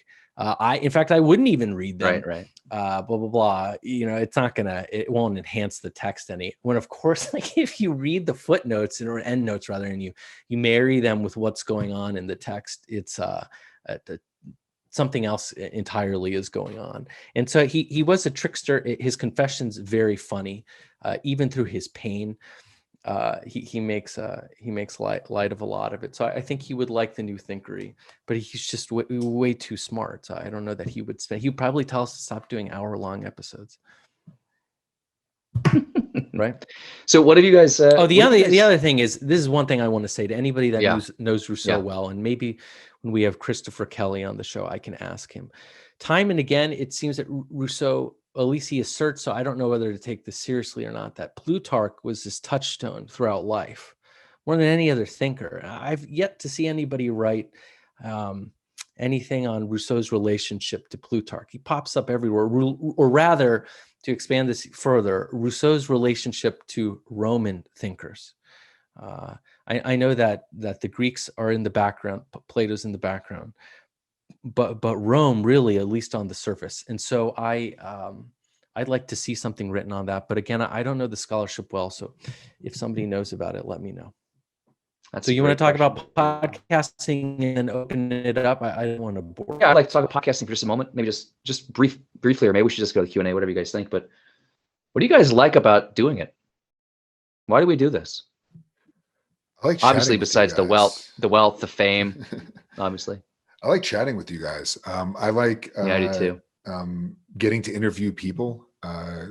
[SPEAKER 2] In fact, I wouldn't even read them.
[SPEAKER 3] Right.
[SPEAKER 2] Blah, blah, blah. It won't enhance the text any. When of course, like if you read the footnotes or end notes rather, and you marry them with what's going on in the text, it's something else entirely is going on. And so he was a trickster. His confession's very funny, even through his pain. He makes light of a lot of it. So I think he would like the new Thinkery, but he's just way too smart. So I don't know that he would he'd probably tell us to stop doing hour-long episodes. Right.
[SPEAKER 3] So what have you guys?
[SPEAKER 2] The other thing is, this is one thing I want to say to anybody that knows Rousseau well, and maybe when we have Christopher Kelly on the show, I can ask him. Time and again, it seems that Rousseau, at least he asserts, so I don't know whether to take this seriously or not, that Plutarch was his touchstone throughout life, more than any other thinker. I've yet to see anybody write anything on Rousseau's relationship to Plutarch. He pops up everywhere, or rather, to expand this further, Rousseau's relationship to Roman thinkers. I know that the Greeks are in the background, Plato's in the background, but Rome really, at least on the surface. And so I'd like to see something written on that. But again, I don't know the scholarship well. So if somebody knows about it, let me know. So you want to talk about podcasting and open it up? I don't want to bore.
[SPEAKER 3] Yeah, I'd like to talk about podcasting for just a moment. Maybe just briefly, or maybe we should just go to the Q&A, whatever you guys think. But what do you guys like about doing it? Why do we do this?
[SPEAKER 4] I like
[SPEAKER 3] obviously besides the wealth, the fame, obviously.
[SPEAKER 4] I like chatting with you guys. I like
[SPEAKER 3] I do too.
[SPEAKER 4] Getting to interview people I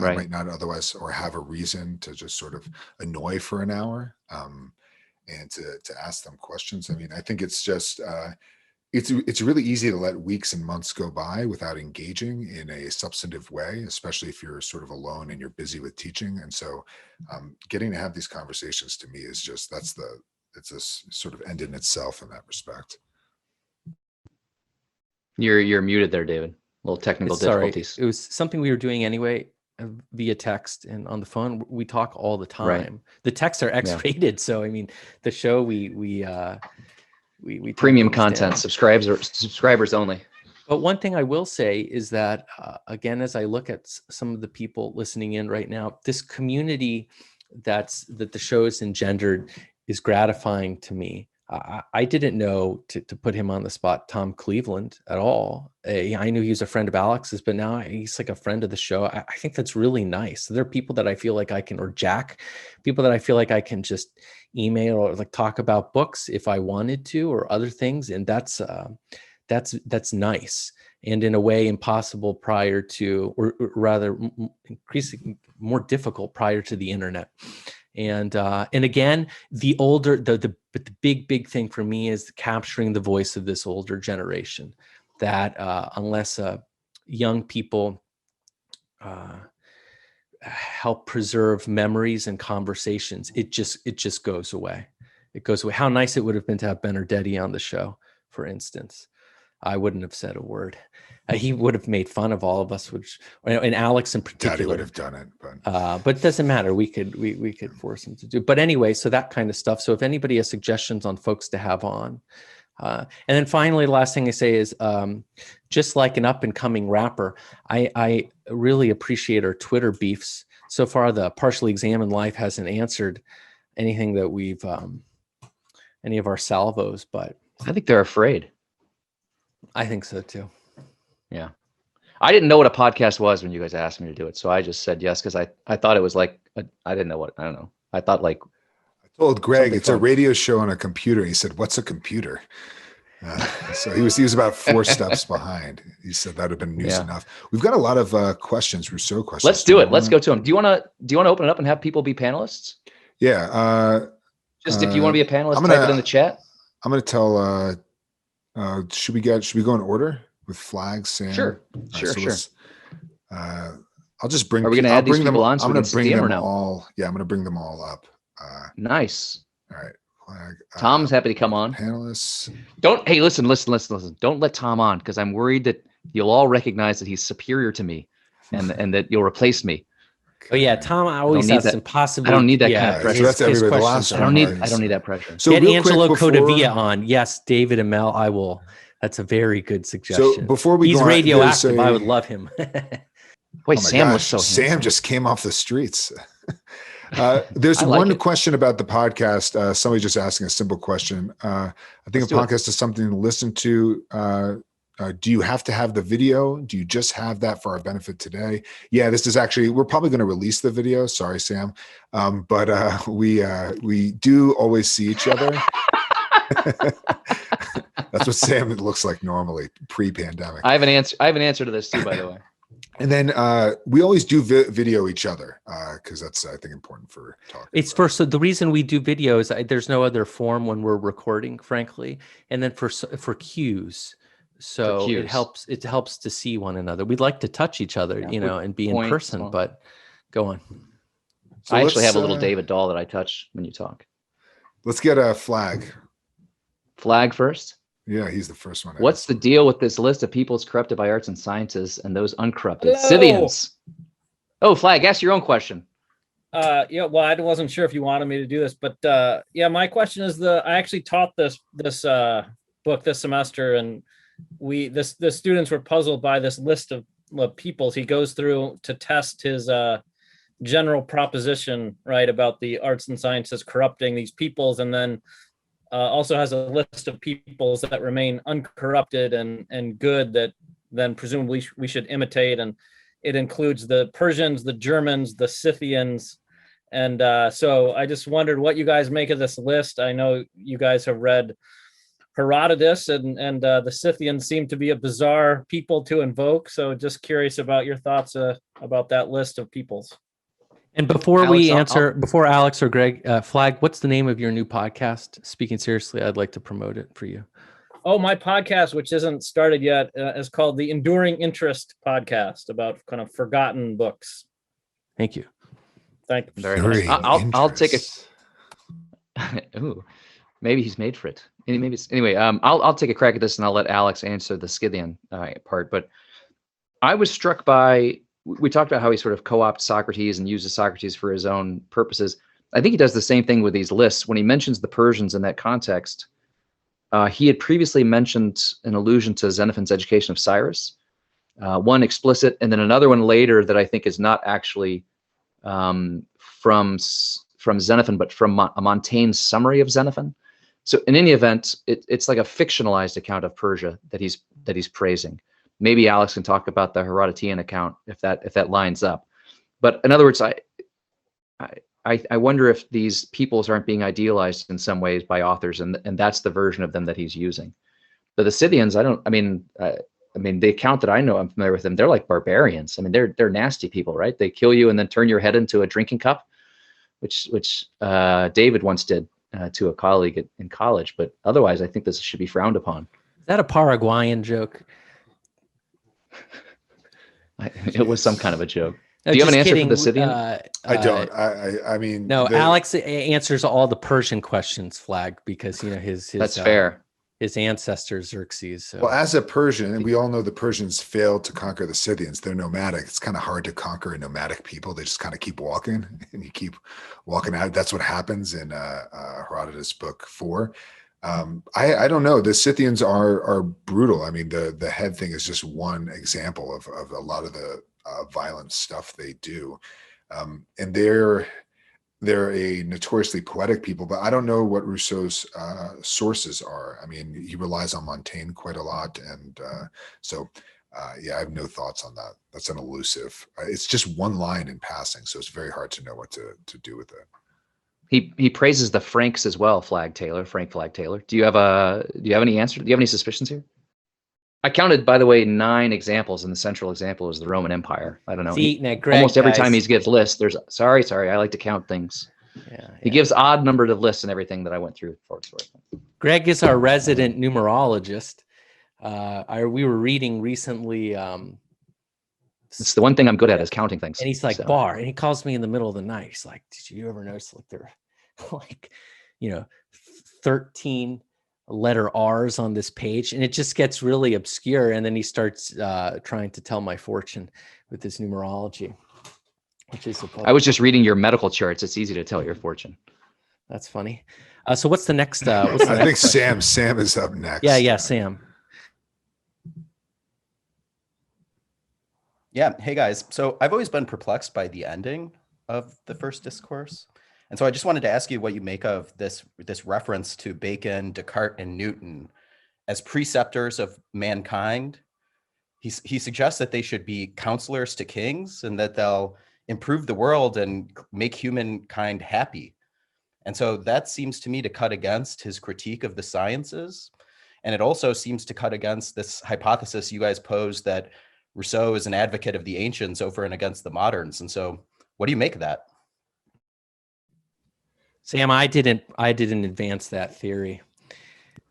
[SPEAKER 3] Right.
[SPEAKER 4] might not otherwise or have a reason to just sort of annoy for an hour, and to ask them questions. I mean, I think it's just it's really easy to let weeks and months go by without engaging in a substantive way, especially if you're sort of alone and you're busy with teaching. And so getting to have these conversations to me is just, it's a sort of end in itself in that respect.
[SPEAKER 3] You're muted there, David. A little technical difficulties.
[SPEAKER 2] It was something we were doing anyway via text and on the phone. We talk all the time.
[SPEAKER 3] Right.
[SPEAKER 2] The texts are X-rated, so I mean, the show we
[SPEAKER 3] premium content, subscribers only.
[SPEAKER 2] But one thing I will say is that again, as I look at some of the people listening in right now, this community that the show has engendered is gratifying to me. I didn't know, to put him on the spot, Tom Cleveland at all. I knew he was a friend of Alex's, but now he's like a friend of the show. I think that's really nice. There are people that I feel like I can, or Jack, people that I feel like I can just email or like talk about books if I wanted to, or other things. And that's nice. And in a way impossible prior to, or rather increasingly more difficult prior to the internet. And again, the big thing for me is capturing the voice of this older generation, that unless young people help preserve memories and conversations, it just goes away. It goes away. How nice it would have been to have Benerdetti on the show, for instance. I wouldn't have said a word. He would have made fun of all of us, and Alex in particular.
[SPEAKER 4] Daddy would have done it,
[SPEAKER 2] but it doesn't matter. We could force him to do. But anyway, so that kind of stuff. So if anybody has suggestions on folks to have on, and then finally, the last thing I say is, just like an up and coming rapper, I really appreciate our Twitter beefs. So far, the Partially Examined Life hasn't answered anything that we've any of our salvos, but
[SPEAKER 3] I think they're afraid.
[SPEAKER 2] I think so too.
[SPEAKER 3] Yeah. I didn't know what a podcast was when you guys asked me to do it. So I just said yes, because I thought it was like, I didn't know what, I don't know. I thought like.
[SPEAKER 4] I told Greg it's fun. A radio show on a computer. He said, "What's a computer?" So he was about 4 steps behind. He said that would have been news enough. We've got a lot of questions, Rousseau questions.
[SPEAKER 3] Let's do it. Let's go to them. Do you want to open it up and have people be panelists?
[SPEAKER 4] Yeah.
[SPEAKER 3] Just if you want to be a panelist, type it in the chat.
[SPEAKER 4] I'm going to tell, should we go in order with flags? Sam?
[SPEAKER 3] Sure. Sure.
[SPEAKER 4] I'll just bring.
[SPEAKER 3] Are we going to add these people on? So
[SPEAKER 4] I'm going to bring them
[SPEAKER 3] all.
[SPEAKER 4] all. Yeah, I'm going to bring them all up.
[SPEAKER 3] Nice.
[SPEAKER 4] All right. Flag.
[SPEAKER 3] Tom's happy to come on.
[SPEAKER 4] Panelists.
[SPEAKER 3] Hey, listen. Don't let Tom on, because I'm worried that you'll all recognize that he's superior to me, and that you'll replace me.
[SPEAKER 2] Oh yeah, Tom always
[SPEAKER 3] need
[SPEAKER 2] has
[SPEAKER 3] that-
[SPEAKER 2] impossible.
[SPEAKER 3] I don't need that
[SPEAKER 2] yeah,
[SPEAKER 3] kind of pressure.
[SPEAKER 4] So that's everybody. The last
[SPEAKER 3] I
[SPEAKER 4] one.
[SPEAKER 3] don't need that pressure.
[SPEAKER 4] So
[SPEAKER 2] Get
[SPEAKER 4] real
[SPEAKER 2] Angelo
[SPEAKER 4] quick before,
[SPEAKER 2] Codavia on. Yes, David and Mel, I will. That's a very good suggestion.
[SPEAKER 4] So before we
[SPEAKER 2] He's
[SPEAKER 4] go on,
[SPEAKER 2] radioactive. I would love him.
[SPEAKER 3] Boy,
[SPEAKER 4] oh my
[SPEAKER 3] Sam was
[SPEAKER 4] gosh,
[SPEAKER 3] so
[SPEAKER 4] Sam
[SPEAKER 3] handsome.
[SPEAKER 4] just came off the streets. There's
[SPEAKER 3] I like
[SPEAKER 4] one
[SPEAKER 3] it.
[SPEAKER 4] question about the podcast. Somebody just asking a simple question. I think
[SPEAKER 3] Let's
[SPEAKER 4] a
[SPEAKER 3] do it.
[SPEAKER 4] podcast is something to listen to. Do you have to have the video? Do you just have that for our benefit today? Yeah, this is actually, we're probably going to release the video. Sorry, Sam. But we do always see each other. That's what Sam looks like normally pre-pandemic.
[SPEAKER 3] I have an answer to this too, by the way.
[SPEAKER 4] And then we always do video each other because that's, I think, important for talking.
[SPEAKER 2] It's
[SPEAKER 4] about.
[SPEAKER 2] so the reason we do video is there's no other form when we're recording, frankly, and then for cues. So it helps to see one another. We'd like to touch each other, and be in person, but go on.
[SPEAKER 3] So I actually have a little David doll that I touch when you talk.
[SPEAKER 4] Let's get a flag.
[SPEAKER 3] Flag first.
[SPEAKER 4] Yeah, he's the first one.
[SPEAKER 3] What's the deal with this list of peoples corrupted by arts and sciences and those uncorrupted?
[SPEAKER 5] Hello.
[SPEAKER 3] Scythians. Oh, Flag, ask your own question.
[SPEAKER 5] Yeah, well, I wasn't sure if you wanted me to do this, but yeah, my question is I actually taught this book this semester, and the students were puzzled by this list of peoples he goes through to test his general proposition, right, about the arts and sciences corrupting these peoples, and then also has a list of peoples that remain uncorrupted and good that then presumably we should imitate, and it includes the Persians, the Germans, the Scythians. And so I just wondered what you guys make of this list. I know you guys have read Herodotus, and the Scythians seem to be a bizarre people to invoke. So just curious about your thoughts about that list of peoples.
[SPEAKER 2] And before
[SPEAKER 3] Alex,
[SPEAKER 2] we answer, before Alex or Greg, Flag, what's the name of your new podcast? Speaking seriously, I'd like to promote it for you.
[SPEAKER 5] Oh, my podcast, which isn't started yet, is called the Enduring Interest Podcast, about kind of forgotten books.
[SPEAKER 2] Thank you.
[SPEAKER 5] Thank you.
[SPEAKER 3] Very nice. I'll take a. Ooh, maybe he's made for it. Anyway. I'll take a crack at this, and I'll let Alex answer the Scythian part. But I was struck by. We talked about how he sort of co-opts Socrates and uses Socrates for his own purposes. I think he does the same thing with these lists. When he mentions the Persians in that context, he had previously mentioned an allusion to Xenophon's Education of Cyrus, one explicit, and then another one later that I think is not actually from Xenophon, but from a Montaigne's summary of Xenophon. So in any event, it's like a fictionalized account of Persia that he's praising. Maybe Alex can talk about the Herodotean account if that lines up. But in other words, I wonder if these peoples aren't being idealized in some ways by authors, and that's the version of them that he's using. But the Scythians, I mean, the account that I know, I'm familiar with them. They're like barbarians. I mean, they're nasty people, right? They kill you and then turn your head into a drinking cup, which David once did to a colleague in college. But otherwise, I think this should be frowned upon.
[SPEAKER 2] Is that a Paraguayan joke?
[SPEAKER 3] It was some kind of a joke. Do you have an answer for the Scythian?
[SPEAKER 4] I don't. I mean,
[SPEAKER 2] no. Alex answers all the Persian questions, Flag, because his
[SPEAKER 3] that's fair.
[SPEAKER 2] His ancestors Xerxes. So.
[SPEAKER 4] Well, as a Persian, and we all know the Persians failed to conquer the Scythians. They're nomadic. It's kind of hard to conquer a nomadic people. They just kind of keep walking, and you keep walking out. That's what happens in Herodotus book 4. I don't know. The Scythians are brutal. I mean, the head thing is just one example of a lot of the violent stuff they do, and they're a notoriously poetic people. But I don't know what Rousseau's sources are. I mean, he relies on Montaigne quite a lot, and so yeah, I have no thoughts on that. That's an elusive. It's just one line in passing, so it's very hard to know what to do with it.
[SPEAKER 3] He praises the Franks as well, Frank Flag Taylor. Do you have any answer? Do you have any suspicions here? I counted, by the way, 9 examples, and the central example is the Roman Empire. I don't know.
[SPEAKER 2] See, Greg,
[SPEAKER 3] almost every time he gives lists, there's sorry, I like to count things.
[SPEAKER 2] Yeah,
[SPEAKER 3] he gives odd numbered of lists and everything that I went through.
[SPEAKER 2] Greg is our resident numerologist. We were reading recently.
[SPEAKER 3] It's the one thing I'm good at is counting things.
[SPEAKER 2] And he's like, Bar, and he calls me in the middle of the night. He's like, did you ever notice like they're like, 13 letter R's on this page, and it just gets really obscure. And then he starts trying to tell my fortune with this numerology, which is
[SPEAKER 3] I was just reading your medical charts. It's easy to tell your fortune.
[SPEAKER 2] That's funny. So what's the next? What's the
[SPEAKER 4] I
[SPEAKER 2] next
[SPEAKER 4] think
[SPEAKER 2] question?
[SPEAKER 4] Sam is up next.
[SPEAKER 2] Yeah, Sam.
[SPEAKER 6] Yeah. Hey guys. So I've always been perplexed by the ending of the First Discourse. And so I just wanted to ask you what you make of this reference to Bacon, Descartes, and Newton as preceptors of mankind. He suggests that they should be counselors to kings and that they'll improve the world and make humankind happy. And so that seems to me to cut against his critique of the sciences. And it also seems to cut against this hypothesis you guys posed that Rousseau is an advocate of the ancients over and against the moderns. And so what do you make of that?
[SPEAKER 2] Sam, I didn't advance that theory.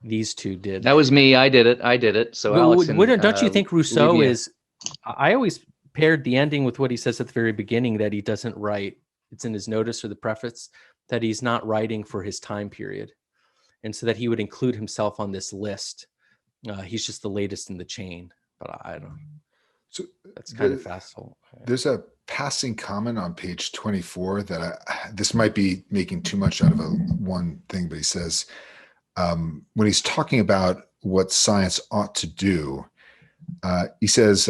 [SPEAKER 2] These two did.
[SPEAKER 3] That was me. I did it. So Alex,
[SPEAKER 2] don't you think Rousseau
[SPEAKER 3] leave me-
[SPEAKER 2] is? I always paired the ending with what he says at the very beginning, that he doesn't write. It's in his notice or the preface that he's not writing for his time period, and so that he would include himself on this list. He's just the latest in the chain. But I don't.
[SPEAKER 4] So
[SPEAKER 2] That's kind of facile.
[SPEAKER 4] There's a passing comment on page 24 that this might be making too much out of one thing, but he says, when he's talking about what science ought to do, he says,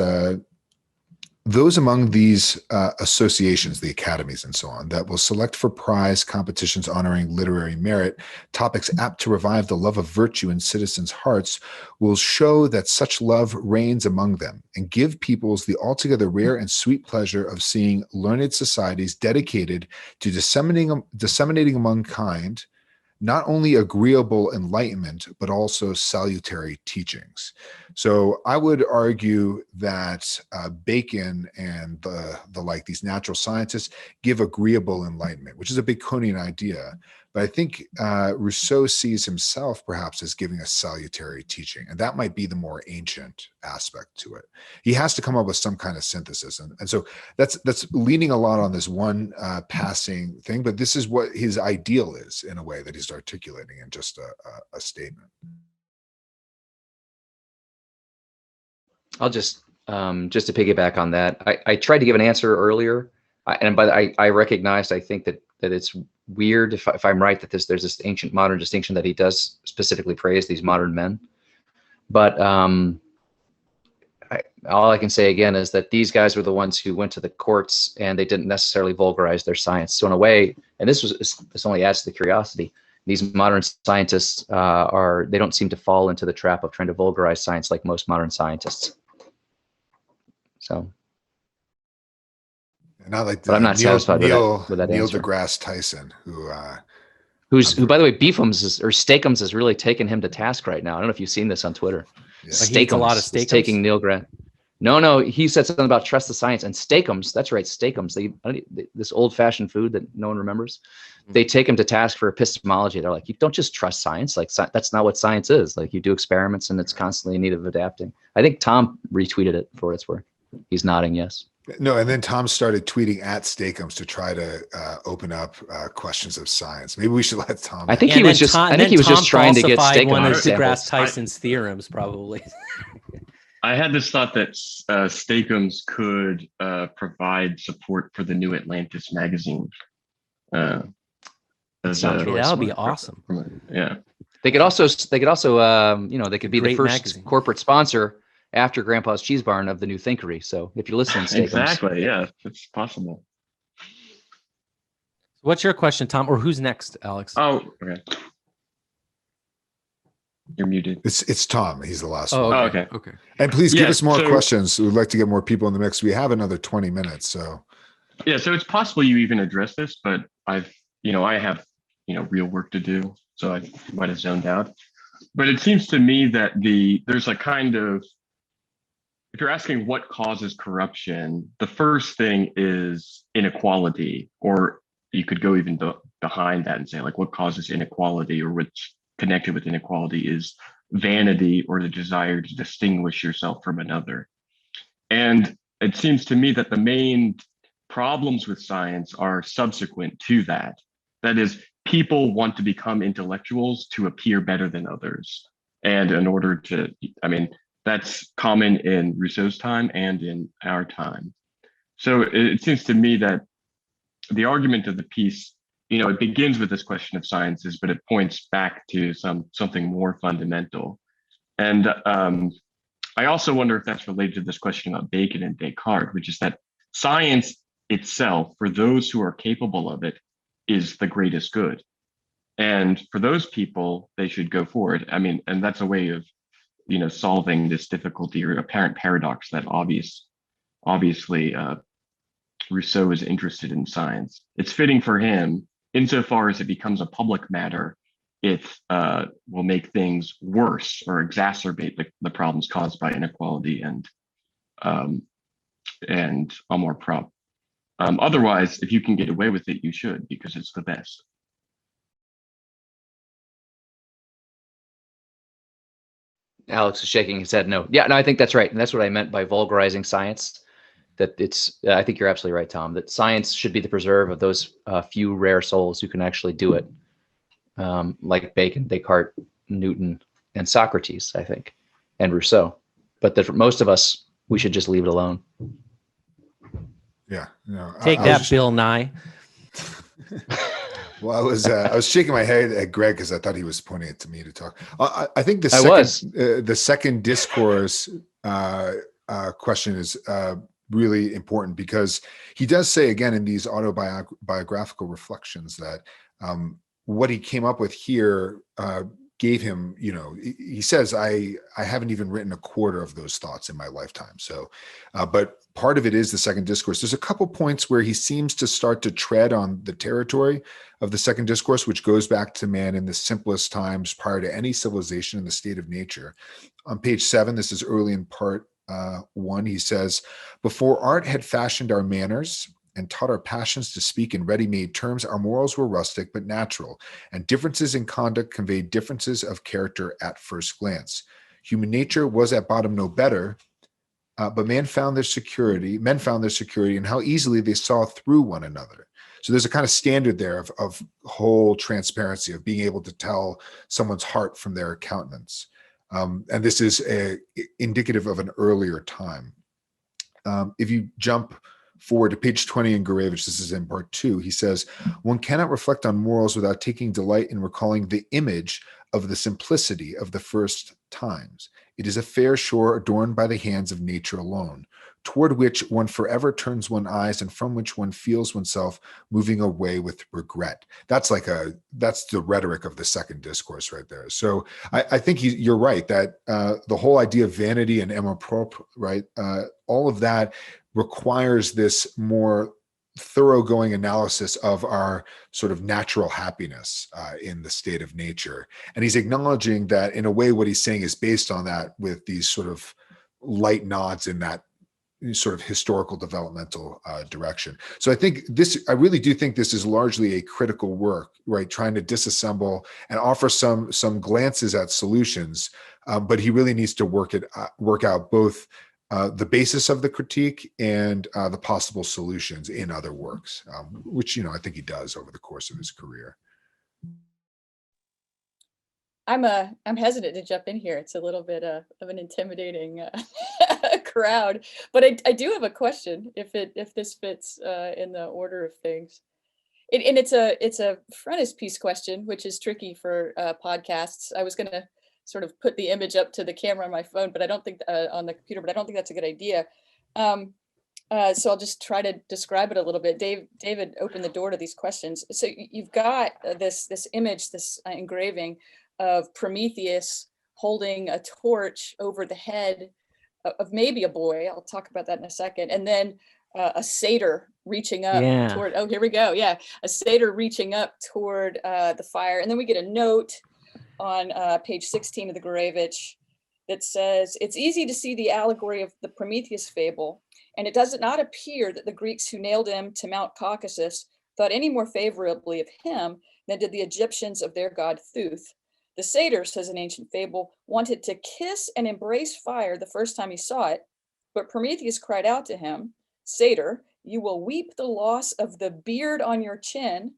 [SPEAKER 4] those among these associations, the academies and so on, that will select for prize competitions honoring literary merit, topics apt to revive the love of virtue in citizens' hearts, will show that such love reigns among them and give peoples the altogether rare and sweet pleasure of seeing learned societies dedicated to disseminating among kind not only agreeable enlightenment, but also salutary teachings. So I would argue that Bacon and these natural scientists give agreeable enlightenment, which is a Baconian idea. But I think Rousseau sees himself perhaps as giving a salutary teaching, and that might be the more ancient aspect to it. He has to come up with some kind of synthesis, and so that's leaning a lot on this one passing thing. But this is what his ideal is in a way that he's articulating in just a statement.
[SPEAKER 3] I'll just to piggyback on that. I tried to give an answer earlier, but I recognized, I think that it's weird if I'm right, that there's this ancient modern distinction that he does specifically praise these modern men. But all I can say again is that these guys were the ones who went to the courts and they didn't necessarily vulgarize their science. So in a way, and this only adds to the curiosity, these modern scientists they don't seem to fall into the trap of trying to vulgarize science like most modern scientists. So.
[SPEAKER 4] Not like
[SPEAKER 3] but I'm not satisfied with that
[SPEAKER 4] Neil
[SPEAKER 3] answer.
[SPEAKER 4] deGrasse Tyson, who
[SPEAKER 3] by the way, Steakums has really taken him to task right now. I don't know if you've seen this on Twitter.
[SPEAKER 4] Yeah.
[SPEAKER 2] He eats a lot of
[SPEAKER 3] is
[SPEAKER 2] Steakums?
[SPEAKER 3] taking Neil Grant. No, he said something about trust the science and Steakums. That's right, Steakums. This old-fashioned food that no one remembers. They take him to task for epistemology. They're like, you don't just trust science. Like that's not what science is. Like you do experiments and it's constantly in need of adapting. I think Tom retweeted it for what it's worth. He's nodding yes.
[SPEAKER 4] No, and then Tom started tweeting at Steakums to try to open up questions of science. Maybe we should let Tom.
[SPEAKER 3] I think he was just trying to get Steakums.
[SPEAKER 2] One of deGrasse Tyson's theorems, probably.
[SPEAKER 7] I had this thought that Steakums could provide support for the New Atlantis magazine.
[SPEAKER 2] That would be awesome.
[SPEAKER 7] Yeah,
[SPEAKER 3] they could also they could be the first
[SPEAKER 2] magazine.
[SPEAKER 3] Corporate sponsor after Grandpa's Cheese Barn of the new Thinkery. So if you're listening, Steakums.
[SPEAKER 7] Exactly. Yeah, it's possible.
[SPEAKER 2] What's your question, Tom? Or who's next, Alex?
[SPEAKER 7] Oh, okay. You're muted.
[SPEAKER 4] It's Tom. He's the last
[SPEAKER 2] Oh,
[SPEAKER 4] one.
[SPEAKER 7] okay.
[SPEAKER 2] Okay.
[SPEAKER 4] And please give us more
[SPEAKER 7] so-
[SPEAKER 4] questions. We'd like to get more people in the mix. We have another 20 minutes. So
[SPEAKER 7] Yeah, so it's possible you even address this, but I have real work to do, so I might have zoned out. But it seems to me that there's a kind of, if you're asking what causes corruption, the first thing is inequality, or you could go even behind that and say, like, what causes inequality, or what's connected with inequality is vanity or the desire to distinguish yourself from another. And it seems to me that the main problems with science are subsequent to that. That is, people want to become intellectuals to appear better than others. And in order to, I mean, that's common in Rousseau's time and in our time. So it seems to me that the argument of the piece, it begins with this question of sciences, but it points back to something more fundamental. And I also wonder if that's related to this question about Bacon and Descartes, which is that science itself, for those who are capable of it, is the greatest good. And for those people, they should go forward. I mean, and that's a way of, solving this difficulty or apparent paradox that obviously Rousseau is interested in science. It's fitting for him insofar as it becomes a public matter. It will make things worse or exacerbate the problems caused by inequality and amour propre. Otherwise, if you can get away with it, you should, because it's the best.
[SPEAKER 3] Alex is shaking his head no. Yeah, no, I think that's right. And that's what I meant by vulgarizing science. That I think you're absolutely right, Tom, that science should be the preserve of those few rare souls who can actually do it. Like Bacon, Descartes, Newton, and Socrates, I think, and Rousseau. But that for most of us, we should just leave it alone.
[SPEAKER 4] Yeah.
[SPEAKER 2] Take that, Bill Nye.
[SPEAKER 4] Well, I was shaking my head at Greg because I thought he was pointing it to me to talk. I think the second discourse question is really important because he does say again in these autobiographical reflections that what he came up with here gave him, he says, I haven't even written a quarter of those thoughts in my lifetime. So, but part of it is the second discourse. There's a couple points where he seems to start to tread on the territory of the second discourse, which goes back to man in the simplest times prior to any civilization in the state of nature. On page 7, this is early in part 1, he says, before art had fashioned our manners and taught our passions to speak in ready-made terms, our morals were rustic but natural, and differences in conduct conveyed differences of character at first glance. Human nature was at bottom no better, but men found their security in how easily they saw through one another. So there's a kind of standard there of whole transparency, of being able to tell someone's heart from their countenance. And this is indicative of an earlier time. If you jump forward to page 20 in Gurevich, this is in part 2, he says, one cannot reflect on morals without taking delight in recalling the image of the simplicity of the first times. It is a fair shore adorned by the hands of nature alone, toward which one forever turns one's eyes and from which one feels oneself moving away with regret. That's the rhetoric of the second discourse right there. So I think you're right that the whole idea of vanity and amour propre, right? All of that requires this more thoroughgoing analysis of our sort of natural happiness in the state of nature. And he's acknowledging that in a way, what he's saying is based on that with these sort of light nods in that sort of historical developmental direction. So I really do think this is largely a critical work, right? Trying to disassemble and offer some glances at solutions, but he really needs to work out both the basis of the critique and the possible solutions in other works, which, I think he does over the course of his career.
[SPEAKER 1] I'm hesitant to jump in here. It's a little bit of an intimidating crowd, but I do have a question if this fits in the order of things. And it's a frontispiece question, which is tricky for podcasts. I was going to sort of put the image up to the camera on my phone, but I don't think on the computer, but I don't think that's a good idea. So I'll just try to describe it a little bit. David opened the door to these questions. So you've got this image, this engraving of Prometheus holding a torch over the head of maybe a boy. I'll talk about that in a second. And then a satyr reaching up toward, oh, here we go. Yeah, a satyr reaching up toward the fire. And then we get a note on page 16 of the Gurevich that says, it's easy to see the allegory of the Prometheus fable, and it does not appear that the Greeks who nailed him to Mount Caucasus thought any more favorably of him than did the Egyptians of their god Thoth. The satyr, says an ancient fable, wanted to kiss and embrace fire the first time he saw it, but Prometheus cried out to him, Satyr, you will weep the loss of the beard on your chin,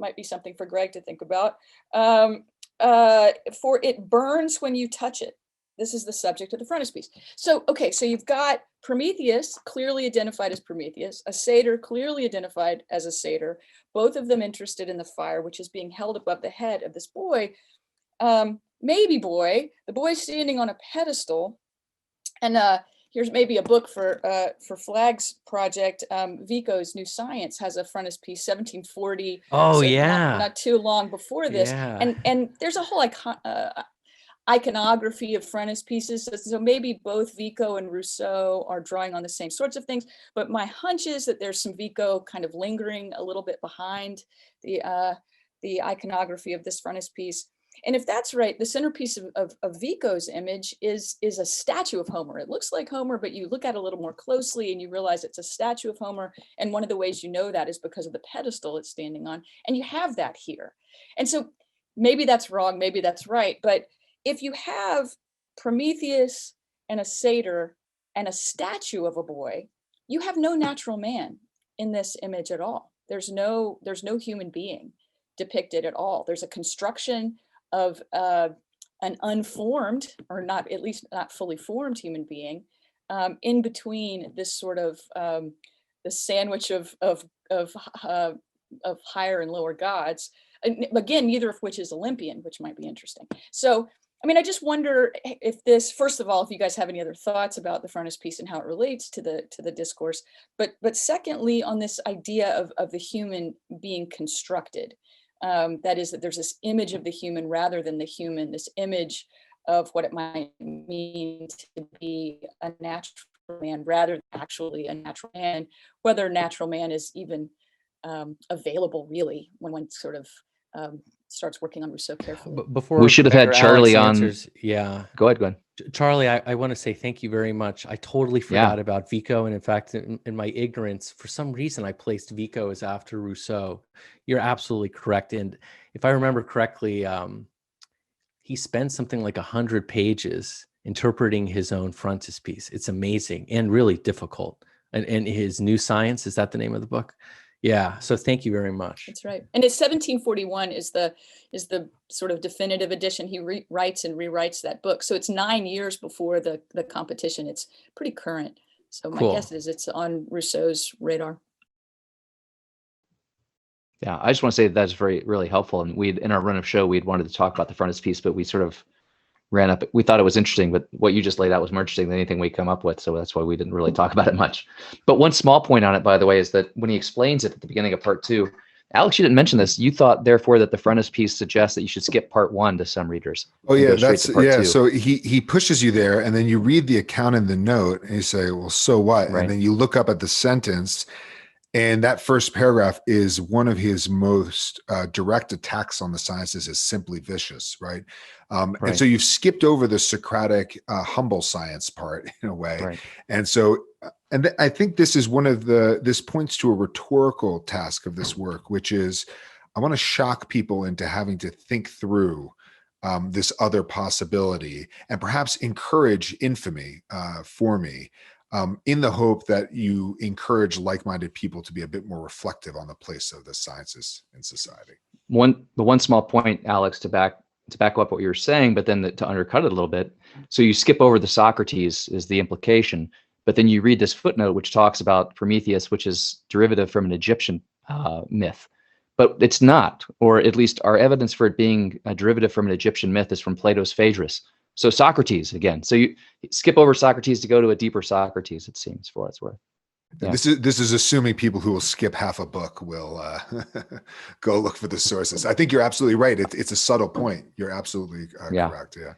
[SPEAKER 1] might be something for Greg to think about. For it burns when you touch it. This is the subject of the frontispiece. So, okay, so you've got Prometheus, clearly identified as Prometheus, a satyr clearly identified as a satyr, both of them interested in the fire, which is being held above the head of this boy, maybe boy. The boy's standing on a pedestal. And here's maybe a book for Flag's project. Vico's New Science has a frontispiece, 1740.
[SPEAKER 2] Oh,
[SPEAKER 1] so
[SPEAKER 2] yeah.
[SPEAKER 1] not too long before this.
[SPEAKER 2] Yeah.
[SPEAKER 1] And there's a whole iconography of frontispieces. So maybe both Vico and Rousseau are drawing on the same sorts of things. But my hunch is that there's some Vico kind of lingering a little bit behind the iconography of this frontispiece. And if that's right, the centerpiece of Vico's image is a statue of Homer. It looks like Homer, but you look at it a little more closely and you realize it's a statue of Homer. And one of the ways you know that is because of the pedestal it's standing on. And you have that here. And so maybe that's wrong, maybe that's right. But if you have Prometheus and a satyr and a statue of a boy, you have no natural man in this image at all. There's no human being depicted at all. There's a construction of an unformed, or not, at least not fully formed human being in between this sort of the sandwich of higher and lower gods. And again, neither of which is Olympian, which might be interesting. So, I mean, I just wonder if this, first of all, if you guys have any other thoughts about the frontispiece and how it relates to the discourse, but secondly, on this idea of the human being constructed. That is, that there's this image of the human rather than the human, this image of what it might mean to be a natural man rather than actually a natural man, whether natural man is even available really when one sort of starts working on Rousseau carefully.
[SPEAKER 2] But before
[SPEAKER 3] We should have had Charlie on.
[SPEAKER 2] Yeah.
[SPEAKER 3] Go ahead.
[SPEAKER 2] Charlie, I want to say thank you very much. I totally forgot about Vico. And in fact, in my ignorance, for some reason, I placed Vico as after Rousseau. You're absolutely correct. And if I remember correctly, he spent something like 100 pages interpreting his own frontispiece. It's amazing and really difficult. And his New Science, is that the name of the book? Yeah. So thank you very much.
[SPEAKER 1] That's right. And it's 1741 is the sort of definitive edition. He writes and rewrites that book. So it's 9 years before the competition. It's pretty current. So my guess is it's on Rousseau's radar.
[SPEAKER 3] Yeah, I just want to say that's really helpful. And in our run of show, we'd wanted to talk about the frontispiece, but we sort of ran up. We thought it was interesting, but what you just laid out was more interesting than anything we come up with. So that's why we didn't really talk about it much. But one small point on it, by the way, is that when he explains it at the beginning of part 2, Alex, you didn't mention this. You thought, therefore, that the frontispiece suggests that you should skip part 1 to some readers.
[SPEAKER 4] Oh yeah,
[SPEAKER 3] that's two.
[SPEAKER 4] So he pushes you there, and then you read the account in the note, and you say, "Well, so what?"
[SPEAKER 3] Right.
[SPEAKER 4] And then you look up at the sentence. And that first paragraph is one of his most direct attacks on the sciences as simply vicious, right? And so you've skipped over the Socratic humble science part in a way.
[SPEAKER 3] Right.
[SPEAKER 4] And so, I think this is this points to a rhetorical task of this work, which is, I want to shock people into having to think through this other possibility and perhaps encourage infamy for me. In the hope that you encourage like-minded people to be a bit more reflective on the place of the sciences in society.
[SPEAKER 3] The one small point, Alex, to back up what you were saying, but then to undercut it a little bit. So you skip over the Socrates is the implication, but then you read this footnote which talks about Prometheus, which is derivative from an Egyptian myth, but it's not, or at least our evidence for it being a derivative from an Egyptian myth is from Plato's Phaedrus. So Socrates again. So you skip over Socrates to go to a deeper Socrates, it seems, for what it's worth. Yeah.
[SPEAKER 4] This is assuming people who will skip half a book will go look for the sources. I think you're absolutely right. It's a subtle point. You're absolutely correct. Yeah.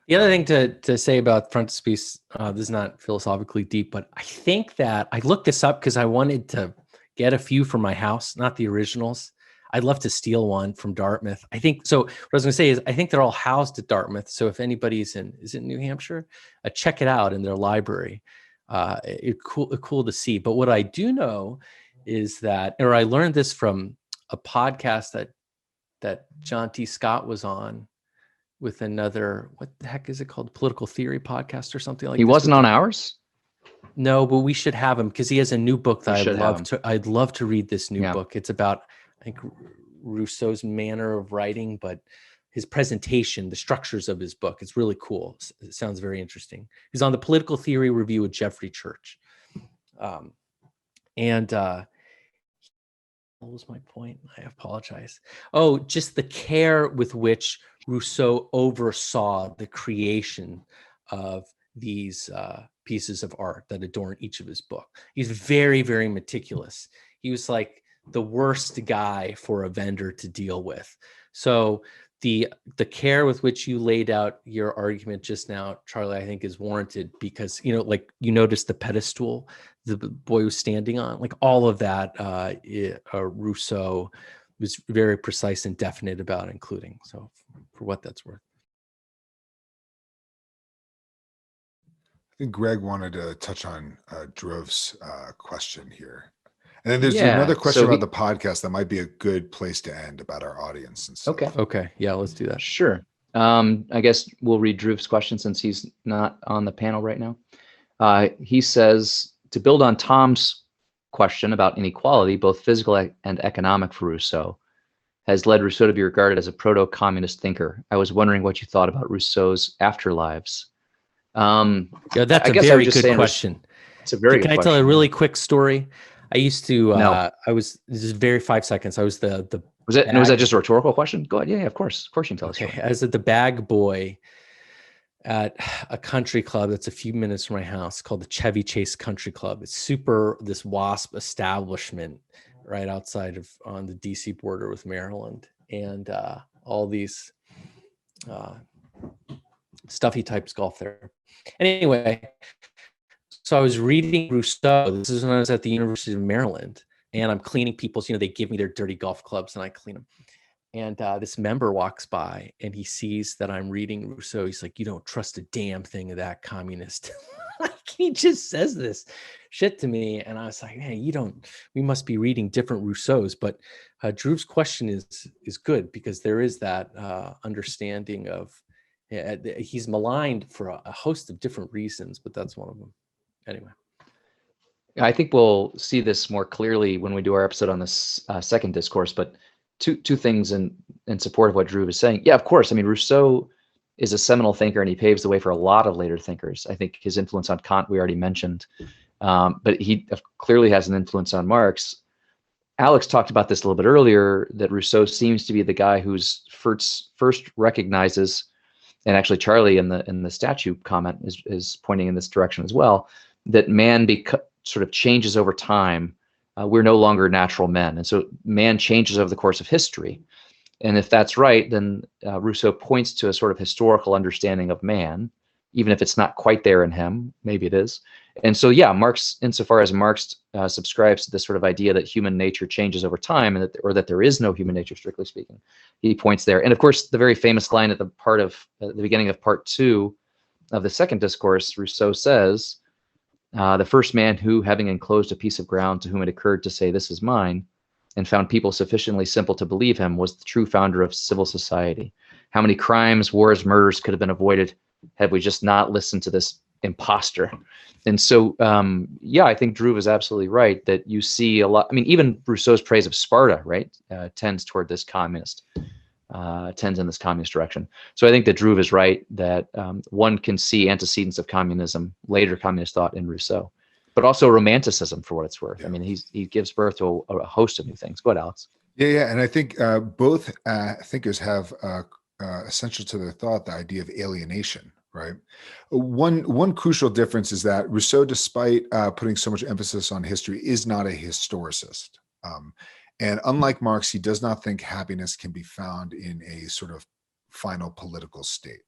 [SPEAKER 2] The other thing to say about frontispiece, this is not philosophically deep, but I think that I looked this up because I wanted to get a few for my house, not the originals. I'd love to steal one from Dartmouth. I think so. What I was going to say is I think they're all housed at Dartmouth. So if anybody's is it New Hampshire, check it out in their library. It's cool to see. But what I do know is that, or I learned this from a podcast that John T. Scott was on with another, what the heck is it called? Political Theory podcast or something like that.
[SPEAKER 3] He wasn't on ours?
[SPEAKER 2] No, but we should have him because he has a new book that I'd love to read this new book. It's about, I think, Rousseau's manner of writing, but his presentation, the structures of his book, it's really cool. It sounds very interesting. He's on the Political Theory Review with Jeffrey Church. What was my point? I apologize. Oh, just the care with which Rousseau oversaw the creation of these pieces of art that adorn each of his book. He's very, very meticulous. He was like the worst guy for a vendor to deal with. So the care with which you laid out your argument just now, Charlie, I think is warranted because, like you noticed the pedestal the boy was standing on, like all of that, Rousseau was very precise and definite about including. So for what that's worth.
[SPEAKER 4] I think Greg wanted to touch on Drov's question here. And then there's another question about the podcast that might be a good place to end about our audience and stuff.
[SPEAKER 2] Okay. Yeah, let's do that.
[SPEAKER 3] Sure. I guess we'll read Drov's question since he's not on the panel right now. He says, to build on Tom's question about inequality, both physical and economic for Rousseau, has led Rousseau to be regarded as a proto-communist thinker. I was wondering what you thought about Rousseau's afterlives.
[SPEAKER 2] Yeah, that's a very good question.
[SPEAKER 3] It's a very good question.
[SPEAKER 2] Can I tell a really quick story? I used to,
[SPEAKER 3] No.
[SPEAKER 2] this is very 5 seconds. I was the
[SPEAKER 3] was that just a rhetorical question? Go ahead. Yeah, of course you can tell us.
[SPEAKER 2] Okay, I was the bag boy at a country club that's a few minutes from my house called the Chevy Chase Country Club. It's this WASP establishment right outside on the DC border with Maryland, and all these stuffy types golf there. Anyway, so I was reading Rousseau. This is when I was at the University of Maryland, and I'm cleaning people's, they give me their dirty golf clubs and I clean them. And this member walks by and he sees that I'm reading Rousseau. He's like, you don't trust a damn thing of that communist. He just says this shit to me. And I was like, hey, we must be reading different Rousseaus. But Drew's question is good because there is that understanding of, he's maligned for a host of different reasons, but that's one of them. Anyway.
[SPEAKER 3] I think we'll see this more clearly when we do our episode on this second discourse, but two things in support of what Drew was saying. Yeah, of course. I mean, Rousseau is a seminal thinker and he paves the way for a lot of later thinkers. I think his influence on Kant, we already mentioned, but he clearly has an influence on Marx. Alex talked about this a little bit earlier, that Rousseau seems to be the guy who's first recognizes, and actually Charlie in the statue comment is pointing in this direction as well, that man sort of changes over time. We're no longer natural men. And so man changes over the course of history. And if that's right, then Rousseau points to a sort of historical understanding of man, even if it's not quite there in him, maybe it is. And so, yeah, Marx, insofar as Marx subscribes to this sort of idea that human nature changes over time, or that there is no human nature, strictly speaking, he points there. And of course, the very famous line at the beginning of part 2 of the second discourse, Rousseau says, the first man who, having enclosed a piece of ground to whom it occurred to say, this is mine, and found people sufficiently simple to believe him, was the true founder of civil society. How many crimes, wars, murders could have been avoided had we just not listened to this imposter? And so, yeah, I think Drew is absolutely right that you see a lot. I mean, even Rousseau's praise of Sparta, right, tends toward this communist, tends in this communist direction. So I think that Drew is right that one can see antecedents of communism, later communist thought in Rousseau, but also romanticism for what it's worth. Yeah. I mean, he gives birth to a host of new things. Go ahead, Alex.
[SPEAKER 4] Yeah. And I think both thinkers have essential to their thought the idea of alienation, right? One crucial difference is that Rousseau, despite putting so much emphasis on history, is not a historicist. And unlike Marx, he does not think happiness can be found in a sort of final political state.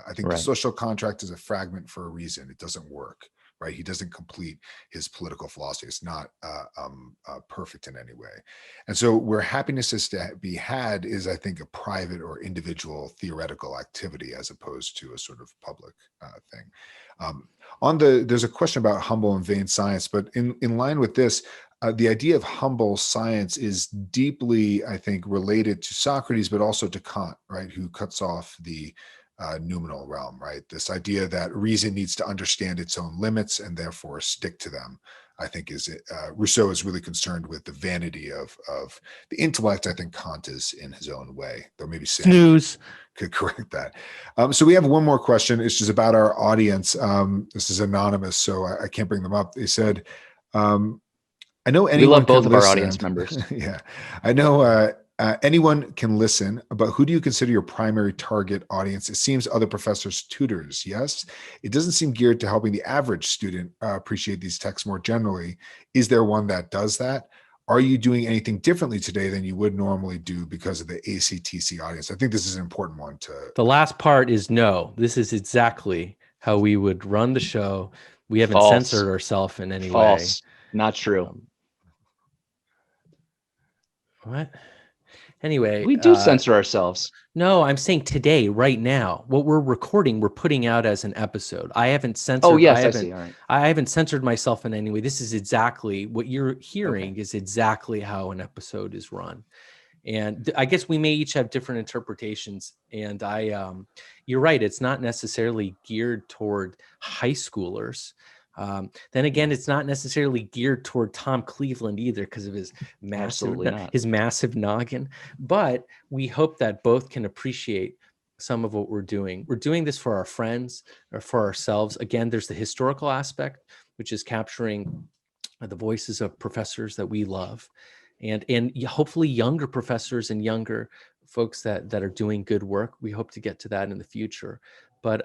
[SPEAKER 4] I think the social contract is a fragment for a reason. It doesn't work, right? He doesn't complete his political philosophy. It's not perfect in any way. And so where happiness is to be had is, I think, a private or individual theoretical activity as opposed to a sort of public thing. There's a question about humble and vain science, but in line with this, the idea of humble science is deeply, I think, related to Socrates, but also to Kant, right, who cuts off the noumenal realm, right? This idea that reason needs to understand its own limits and therefore stick to them. I think is Rousseau is really concerned with the vanity of the intellect. I think Kant is in his own way, though maybe Sam
[SPEAKER 2] Snooze.
[SPEAKER 4] could correct that. So we have one more question. It's just about our audience. This is anonymous, so I can't bring them up. They said, I know anyone
[SPEAKER 3] We love both
[SPEAKER 4] can
[SPEAKER 3] of our
[SPEAKER 4] listen.
[SPEAKER 3] audience members.
[SPEAKER 4] Yeah, I know anyone can listen, but who do you consider your primary target audience? It seems other professors, tutors, yes? It doesn't seem geared to helping the average student appreciate these texts more generally. Is there one that does that? Are you doing anything differently today than you would normally do because of the ACTC audience? I think this is an important one to...
[SPEAKER 2] The last part is no. This is exactly how we would run the show. We haven't
[SPEAKER 3] False.
[SPEAKER 2] censored ourselves in any
[SPEAKER 3] False.
[SPEAKER 2] way.
[SPEAKER 3] Not true.
[SPEAKER 2] What? Anyway,
[SPEAKER 3] We do censor ourselves.
[SPEAKER 2] No, I'm saying today, right now, what we're recording, we're putting out as an episode. I haven't censored.
[SPEAKER 3] Oh yes, I see. All right.
[SPEAKER 2] I haven't censored myself in any way. This is exactly what you're hearing. Is exactly how an episode is run. And I guess we may each have different interpretations. And you're right. It's not necessarily geared toward high schoolers. Then again, it's not necessarily geared toward Tom Cleveland either because of his massive noggin. But we hope that both can appreciate some of what we're doing. We're doing this for our friends or for ourselves. Again, there's the historical aspect, which is capturing the voices of professors that we love, and hopefully younger professors and younger folks that are doing good work. We hope to get to that in the future. But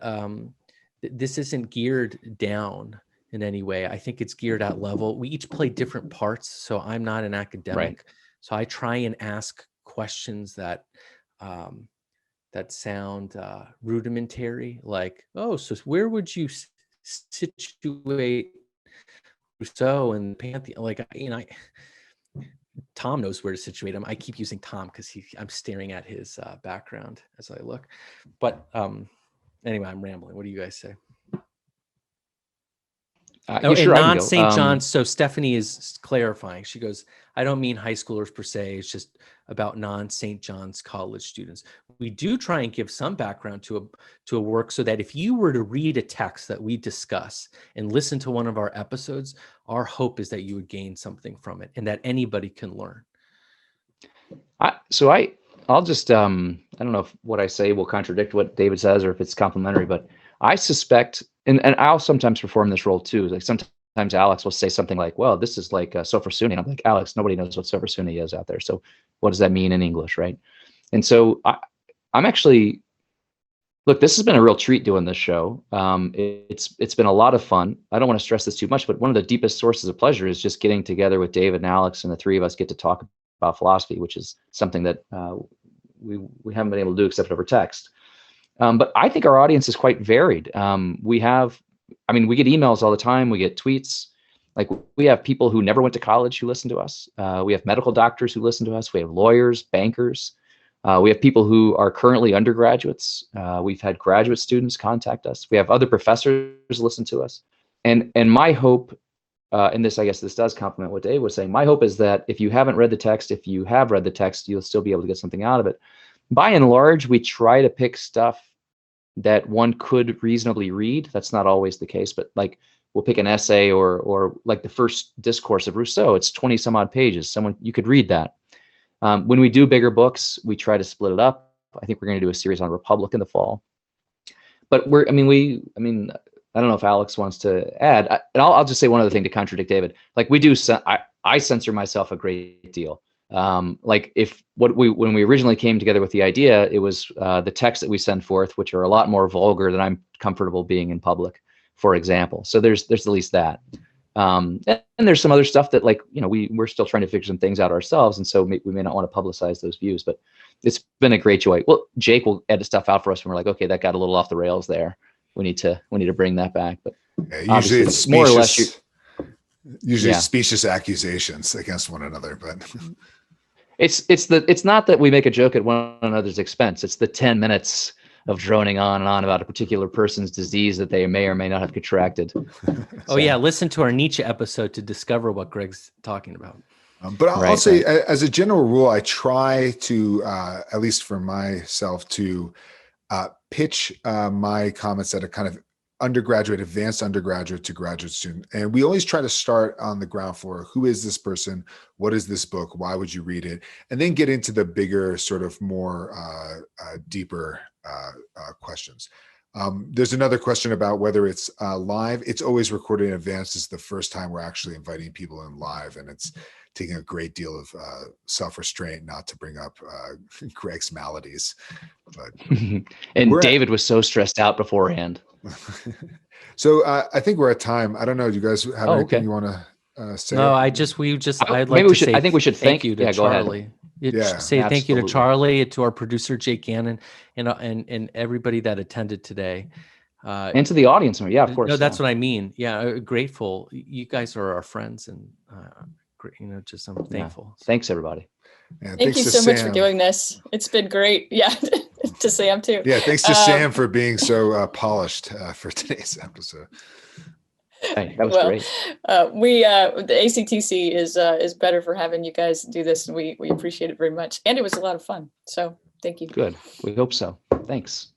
[SPEAKER 2] this isn't geared down in any way. I think it's geared at level. We each play different parts. So I'm not an academic.
[SPEAKER 3] Right.
[SPEAKER 2] So I try and ask questions that sound rudimentary, like, oh, so where would you situate Rousseau and Pantheon? Like, Tom knows where to situate him. I keep using Tom because I'm staring at his background as I look. But anyway, I'm rambling. What do you guys say?
[SPEAKER 3] Sure,
[SPEAKER 2] non-St. John's. So Stephanie is clarifying. She goes, I don't mean high schoolers per se. It's just about non-St. John's college students. We do try and give some background to a work so that if you were to read a text that we discuss and listen to one of our episodes, our hope is that you would gain something from it and that anybody can learn.
[SPEAKER 3] I'll just, I don't know if what I say will contradict what David says or if it's complimentary, but I suspect, and I'll sometimes perform this role too. Like sometimes Alex will say something like, well, this is like Sofer Sunni. And I'm like, Alex, nobody knows what Sofer Sunni is out there. So what does that mean in English, right? And so I'm actually, look, this has been a real treat doing this show. It's been a lot of fun. I don't want to stress this too much, but one of the deepest sources of pleasure is just getting together with David and Alex, and the three of us get to talk about philosophy, which is something that we haven't been able to do except over text. But I think our audience is quite varied. We get emails all the time. We get tweets. Like, we have people who never went to college who listen to us. We have medical doctors who listen to us. We have lawyers, bankers. We have people who are currently undergraduates. We've had graduate students contact us. We have other professors listen to us. And my hope, and this, I guess this does complement what Dave was saying, my hope is that if you haven't read the text, if you have read the text, you'll still be able to get something out of it. By and large, we try to pick stuff that one could reasonably read. That's not always the case, but like, we'll pick an essay or like the First Discourse of Rousseau. It's 20 some odd pages. You could read that. When we do bigger books, we try to split it up. I think we're going to do a series on Republic in the fall. But I don't know if Alex wants to add. And I'll just say one other thing to contradict David. Like, I censor myself a great deal. When we originally came together with the idea, it was the texts that we send forth, which are a lot more vulgar than I'm comfortable being in public, for example. So there's at least that. And there's some other stuff that, like, we're still trying to figure some things out ourselves. And so we may not want to publicize those views, but it's been a great joy. Well, Jake will edit stuff out for us when we're like, okay, that got a little off the rails there. We need to bring that back. But
[SPEAKER 4] usually it's
[SPEAKER 3] more or less
[SPEAKER 4] specious accusations against one another, but
[SPEAKER 3] it's not that we make a joke at one another's expense. It's the 10 minutes of droning on and on about a particular person's disease that they may or may not have contracted.
[SPEAKER 2] Listen to our Nietzsche episode to discover what Greg's talking about.
[SPEAKER 4] But I'll say, as a general rule, I try to, at least for myself, to pitch my comments at a kind of undergraduate, advanced undergraduate to graduate student. And we always try to start on the ground floor. Who is this person? What is this book? Why would you read it? And then get into the bigger, sort of more deeper questions. There's another question about whether it's live. It's always recorded in advance. This is the first time we're actually inviting people in live, and it's taking a great deal of self-restraint not to bring up Greg's maladies. But
[SPEAKER 3] and David was so stressed out beforehand.
[SPEAKER 4] So I think we're at time. I don't know. Do you guys have anything you want to say?
[SPEAKER 2] No, I'd like to say
[SPEAKER 3] I think we should
[SPEAKER 2] thank you to Charlie. Say thank you to
[SPEAKER 3] absolutely.
[SPEAKER 2] Charlie, to our producer Jake Gannon, and everybody that attended today.
[SPEAKER 3] And to the audience, yeah, of course.
[SPEAKER 2] No, that's what I mean. Yeah, grateful. You guys are our friends, and just I'm thankful.
[SPEAKER 3] Thanks, everybody.
[SPEAKER 4] Yeah,
[SPEAKER 1] Thank you so much for doing this. It's been great. Yeah, to Sam too.
[SPEAKER 4] Yeah, thanks to Sam for being so polished for today's episode.
[SPEAKER 3] Hey, that was great.
[SPEAKER 1] The ACTC is better for having you guys do this, and we appreciate it very much. And it was a lot of fun. So thank you.
[SPEAKER 3] Good. We hope so. Thanks.